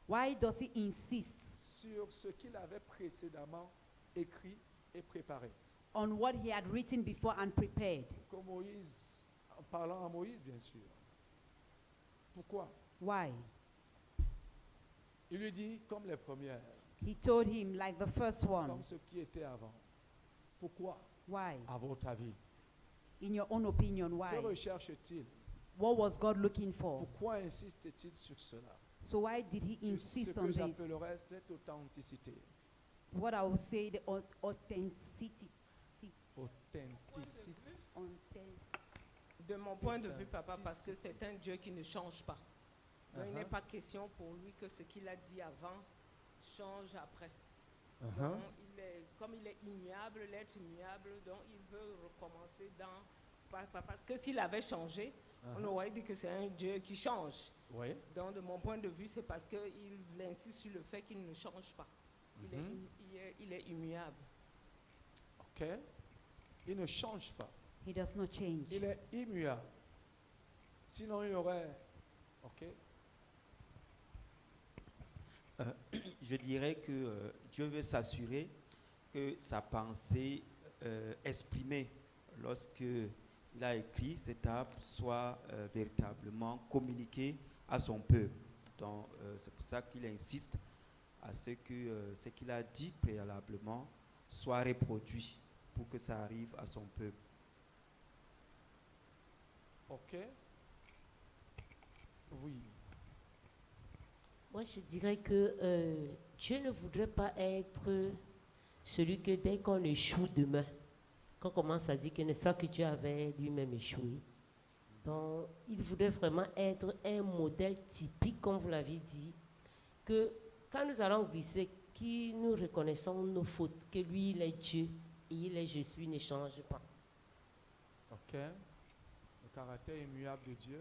Why does he insist sur ce qu'il avait précédemment écrit et préparé? on what he had written before and prepared? Comme Moïse, en parlant à Moïse, bien sûr. Pourquoi? Why? Il lui dit comme les premières, He told him like the first one. comme ce qui était avant. Pourquoi? Why? À votre avis. In your own opinion, why? Que recherche-t-il? What was God looking for? Pourquoi insiste-t-il sur cela? So why did he Ce insist on que this? j'appellerais cette authenticité. What I would say the authenticity. Authenticité. De mon point de vue, papa, parce que c'est un Dieu qui ne change pas. Donc il n'est pas question pour lui que ce qu'il a dit avant change après. Donc, comme il est immuable, l'être immuable, donc il veut recommencer parce que s'il avait changé, on aurait dit que c'est un Dieu qui change. Oui. Donc de mon point de vue, c'est parce qu'il insiste sur le fait qu'il ne change pas. Il est immuable. Ok. Il ne change pas. He does not change. Il est immuable. Sinon, il aurait. Ok. Je dirais que Dieu veut s'assurer que sa pensée exprimée lorsque il a écrit cette table soit véritablement communiquée à son peuple. Donc c'est pour ça qu'il insiste à ce que ce qu'il a dit préalablement soit reproduit pour que ça arrive à son peuple. Ok. Oui. Moi, je dirais que Dieu ne voudrait pas être celui que dès qu'on échoue demain, qu'on commence à dire que n'est-ce pas que Dieu avait lui-même échoué. Donc, il voudrait vraiment être un modèle typique, comme vous l'avez dit, que quand nous allons glisser, qui nous reconnaissons nos fautes, que lui, il est Dieu et il est je suis, ne change pas. Ok. Le caractère immuable de Dieu.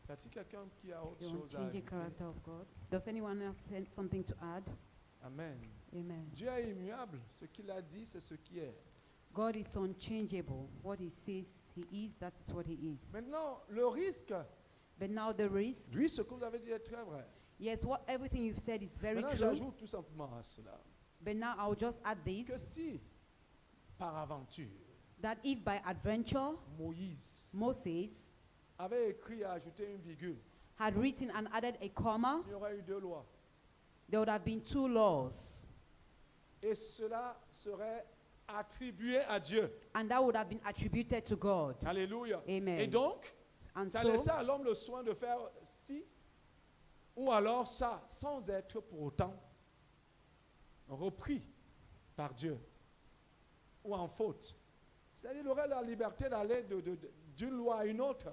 Y a-t-il quelqu'un qui a autre You want chose to à change the ajouter? character of God? Does anyone else have something to add? Amen. Amen. Dieu est immuable. Ce qu'il a dit, c'est ce qui est. God is unchangeable. What he says he is, that is what he is. Maintenant, le risque, But now the risk, lui, ce que vous avez dit est très vrai. yes, everything you've said is very Maintenant, true. j'ajoute tout simplement à cela But now I'll just add que this, si, par aventure, that if by adventure Moïse Moses avait écrit et ajouté une virgule, had written and added a comma, il y aurait eu 2 lois. there would have been 2 laws. Et cela serait attribué à Dieu. And that would have been attributed to God. Alléluia. Amen. Et donc, And ça so, laissait à l'homme le soin de faire ci ou alors ça, sans être pour autant repris par Dieu ou en faute. C'est-à-dire qu'il aurait la liberté d'aller d'une loi à une autre.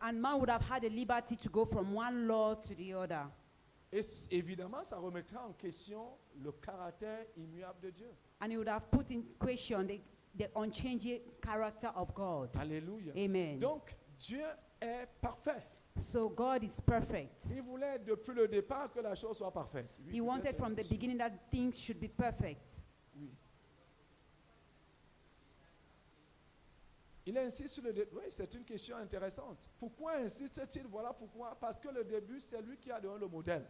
and man would have had the liberty to go from one law to the other. Et évidemment, ça remettrait en question le caractère immuable de Dieu. And he would have put in question the unchanging character of God. Alléluia. Amen. Donc, Dieu est parfait. So God is perfect. Il voulait depuis le départ que la chose soit parfaite. Oui, He peut-être wanted c'est from the possible. beginning that things should be perfect. Oui. Il insiste sur le début. Oui, c'est une question intéressante. Pourquoi insiste-t-il? Voilà pourquoi. Parce que le début, c'est lui qui a donné le modèle.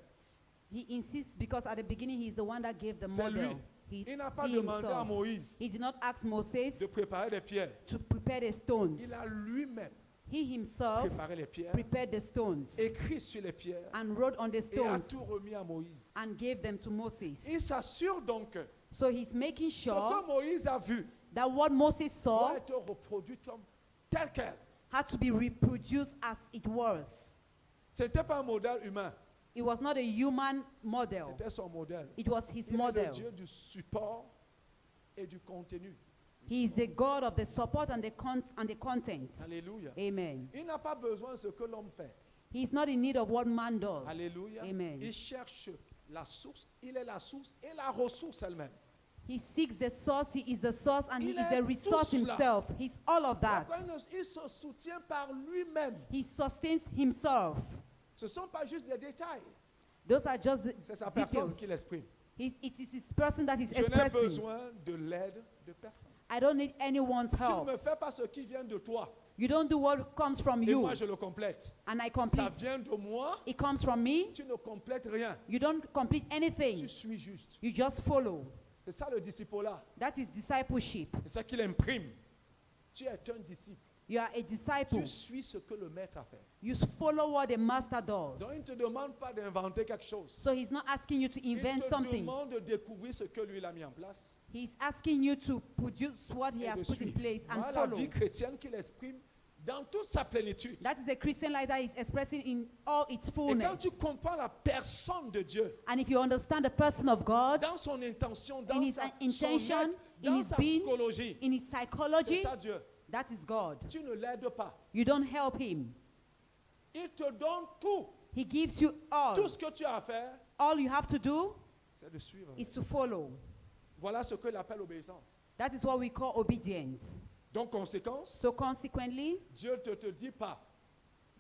He insists because at the beginning he's the one that gave the C'est lui. model. Il n'a pas he demandé à himself. Moïse He did not ask Moses de préparer des pierres. to prepare the stones. Il a lui-même He himself préparé les pierres, prepared the stones écrit sur les pierres and wrote on the et a stones tout remis à Moïse. and gave them to Moses. Il s'assure donc que So he's making ce sure que Moïse a vu that what Moses saw doit être reproduit comme tel quel. had to be reproduced as it was. Ce n'était pas un modèle humain, It was not a human model. c'était son modèle. It was his Il est le model. Dieu du support et du contenu. He is the God of the support and the content. Alléluia. Amen. Il n'a pas besoin de ce que l'homme fait. He is not in need of what man does. Alléluia. Amen. Il cherche la source. Il est la source et la ressource elle-même. He seeks the source. He is the source and he Il is est a resource tout cela. himself. He's all of that. Pourquoi il se soutient par lui-même. He sustains himself. Ce ne sont pas juste des détails. Those are just the C'est sa personne details. qui l'exprime. It is his person that he's Je n'ai expressing. besoin de l'aide de personne. I don't need anyone's Tu ne help. me fais pas ce qui vient de toi. You don't do what comes from Et you, moi, je le complète. and I Ça complete. vient de moi. It comes from me. Tu ne complètes rien. You don't complete anything. Tu suis juste. You just follow. C'est ça le disciple-là. That is discipleship. C'est ça qu'il imprime. Tu es un disciple. You are a disciple. Tu suis ce que le maître a fait. You follow what the master does. Donc, il ne te demande pas d'inventer quelque chose. So he's not asking you to Il invent te something. demande de découvrir ce que lui il a mis en place He's asking you to produce what he et has de put in suivre. place and Voilà la follow. vie chrétienne qu'il exprime dans toute sa plénitude. That is a Christian life that is expressing in all its Et quand fullness. tu comprends la personne de Dieu, And if you understand the person of God, dans son intention, dans in his son intention, être, in dans his sa being, psychologie, in his c'est psychology, ça Dieu. that is God. Tu ne l'aides pas. You don't help him. Il te donne tout. He gives you Tout all. ce que tu as à faire, All you have to do c'est de suivre. is to follow. Voilà ce qu'il appelle obéissance. That is what we call obedience. Donc, conséquence, So consequently, Dieu ne te dit pas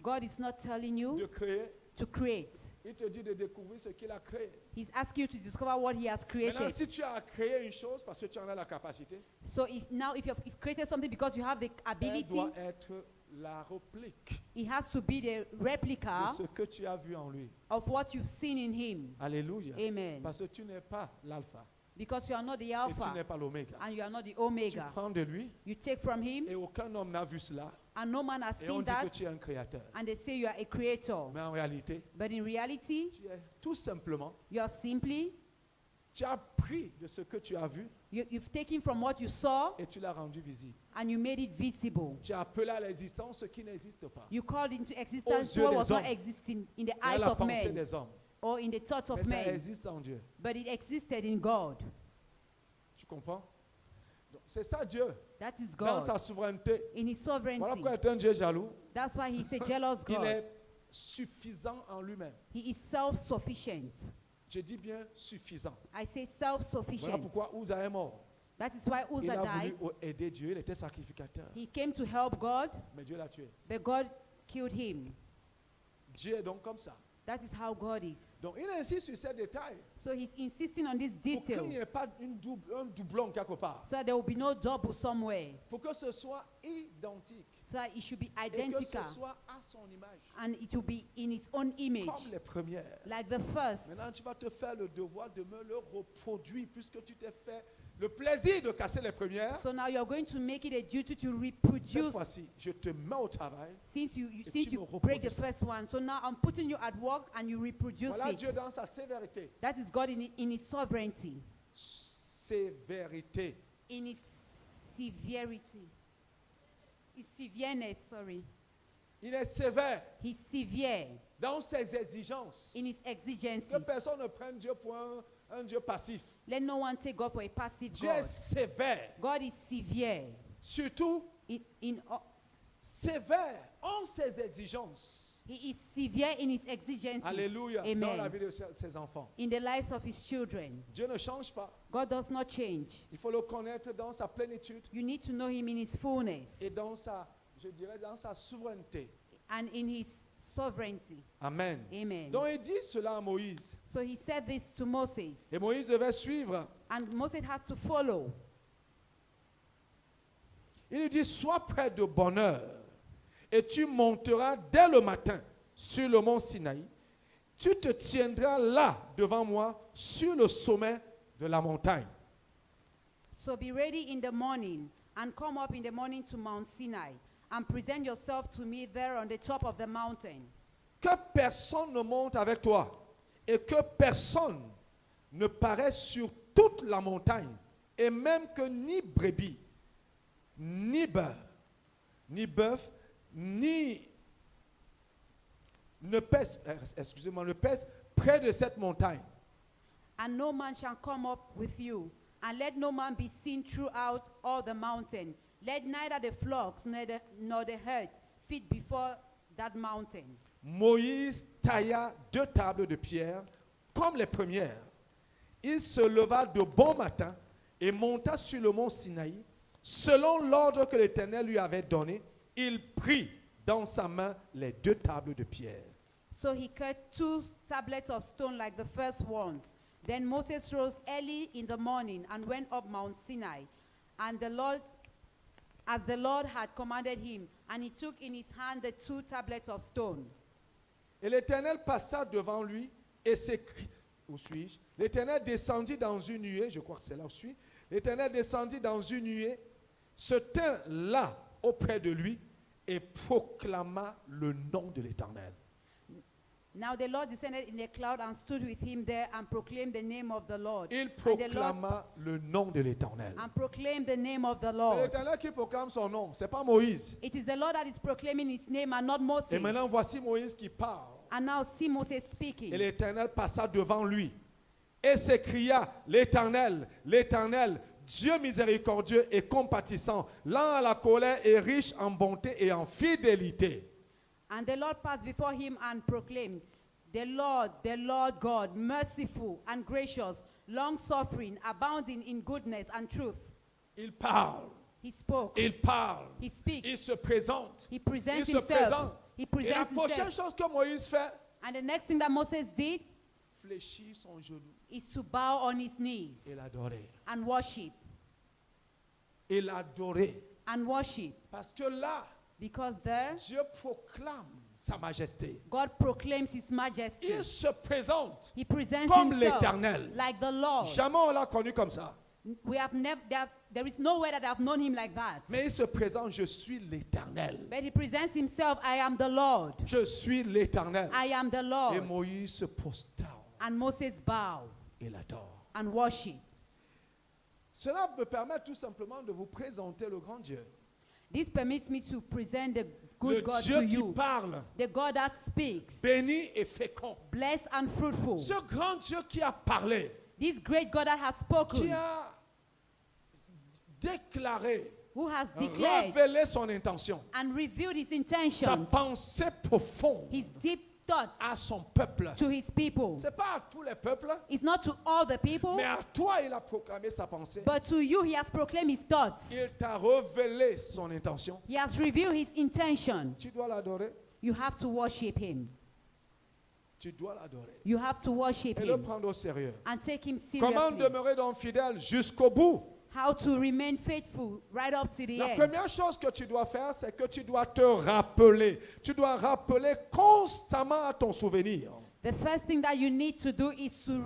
God is not telling you de créer, to create. il te dit de découvrir ce qu'il a créé. He's asking you to discover what he has Maintenant, created. si tu as créé une chose parce que tu en as la capacité, So if you've created something because you have the elle ability, doit être la réplique it has to be the de replica ce que tu as vu en lui. of what you've seen in him. Alléluia. Amen. Parce que tu n'es pas l'alpha Because you are not the et tu Alpha n'es pas l'oméga. and you are not the Tu Omega. prends de lui You take from him et aucun homme n'a vu cela. and no man has Et on seen dit que that tu es un créateur. and they say you are a creator. Mais en réalité, But in reality, tu es tout simplement, you are simply, tu as pris de ce que tu as vu you've taken from what you saw et tu l'as rendu visible. and you made it visible. Tu as appelé à l'existence ce qui n'existe pas. You called into existence yeux what des was not hommes. existing in the Et à eyes la of pensée men des hommes. or in the thoughts Mais of ça men. existe en Dieu. But it existed in God. Tu comprends? Donc, c'est ça Dieu, That is dans sa God. souveraineté. In his Voilà sovereignty. pourquoi il est un Dieu jaloux. That's why he's a jealous Il God. est suffisant en lui-même. He is self-sufficient. Je dis bien suffisant. I say Voilà self-sufficient. pourquoi Uza est mort. That is why Il Uzzah a died. voulu aider Dieu, il était sacrificateur. He came to help God, Mais Dieu l'a tué. but God killed him. Dieu est donc comme ça. That is how God is. Donc il insiste sur ces détails. So he's insisting on this Pour qu'il detail n'y ait pas un doublon quelque part. so that there will be no double somewhere. Pour que ce soit identique. So that it should be Et que ce identical soit à son image. and it will be in its own image, Comme les premières. like the first. Maintenant, tu vas te faire le devoir de me le reproduire puisque tu t'es fait le plaisir de casser les premières. So now you're going to make it a duty to Cette reproduce fois-ci, je te mets au travail. since you Et since tu you me break the reproduis ça. first one. So now I'm putting you at work and you reproduce Voilà Dieu it. dans sa sévérité. That is God in his sovereignty, Sévérité. in his severity. His severeness, sorry. Il est sévère He's severe dans ses exigences. in his exigencies. Que personne ne prenne Dieu pour un Dieu passif. Let no one take God for a passive Dieu est God. sévère. God is severe. Surtout In sévère en ses exigences. he is severe in his exigencies. Alléluia. Dans la Amen. vie de ses enfants. In the lives of his children. Dieu ne change pas. God does not change. Il faut le connaître dans sa plénitude You need to know him in his fullness et dans sa, je dirais, dans sa souveraineté. and in his sovereignty. Amen. Amen. Donc il dit cela à Moïse. So he said this to Moses, Et Moïse devait suivre. and Moses had to follow. Il lui dit, sois prêt de bonne heure et tu monteras dès le matin sur le mont Sinaï. Tu te tiendras là devant moi sur le sommet de la montagne. So be ready in the morning and come up in the morning to Mount Sinai and present yourself to me there on the top of the mountain. Que personne ne monte avec toi et que personne ne paraisse sur toute la montagne et même que ni brebis, ni bœuf, ni ne pèse, ne pèse près de cette montagne. And no man shall come up with you, and let no man be seen throughout all the mountain. Let neither the flocks nor the herds feed before that mountain. Moïse tailla 2 tables de pierre comme les premières. Il se leva de bon matin et monta sur le mont Sinaï. Selon l'ordre que l'Éternel lui avait donné, il prit dans sa main les 2 tables de pierre. So he cut 2 tablets of stone like the first ones. Then Moses rose early in the morning and went up Mount Sinai, and as the Lord had commanded him, and he took in his hand the 2 tablets of stone. Et l'Éternel passa devant lui et s'écria, où suis-je? L'Éternel descendit dans une nuée, je crois que c'est là où je suis. L'Éternel descendit dans une nuée, se tint là auprès de lui et proclama le nom de l'Éternel. Now the Lord descended in a cloud and stood with him there and proclaimed the name of the Lord. Il And the Lord proclama le nom de l'Éternel. and proclaimed the name of the C'est Lord. l'Éternel qui proclame son nom, c'est pas Moïse. It is the Lord that is proclaiming his name and not Moses. Et maintenant voici Moïse qui parle. And now see Moses speaking. Et l'Éternel passa devant lui et s'écria, l'Éternel, l'Éternel, Dieu miséricordieux et compatissant, lent à la colère et riche en bonté et en fidélité. And the Lord passed before him and proclaimed, the Lord God, merciful and gracious, long-suffering, abounding in goodness and truth. Il parle, He spoke. il parle, He speaks. il se présente, He il presents se himself. présente. He Et la presents prochaine himself. chose que Moïse fait, And the next thing that Moses did fléchir son genou is to bow on his knees et l'adorer. and worship. Et l'adorer. And worship. Parce que là, Because there, Dieu proclame sa majesté. God proclaims his majesty. Il se présente He presents comme himself l'Éternel. like the Lord. Jamais on l'a connu comme ça. We have never, there is no way that I've known him like that. Mais il se présente, je suis l'Éternel. But he presents himself, I am the Lord. Je suis l'Éternel. I am the Et Lord. Moïse se prosterne And Moses bowed et l'adore. and worship. Cela me permet tout simplement de vous présenter le grand Dieu. This permits me to present the Le good God Dieu to qui you. parle, The God that speaks, béni et fécond. blessed and fruitful. Ce grand Dieu qui a parlé, This great God that has qui spoken, a déclaré, who has declared révélé son intention, and revealed his sa intentions, pensée profonde his deep thoughts à son peuple. to his people. Ce n'est pas à tous les peuples, It's not to all the people, mais à toi il a proclamé sa pensée. but to you he has proclaimed his thoughts. Il t'a révélé son intention. He has revealed his intention. Tu dois l'adorer. You have to worship him. Tu dois l'adorer. You have to worship Et le him prendre au sérieux. and take him Comment seriously. demeurer donc fidèle jusqu'au bout? How to remain faithful right up to the La end. première chose que tu dois faire, c'est que tu dois te rappeler. Tu dois rappeler constamment à ton souvenir The first thing that you need to do is to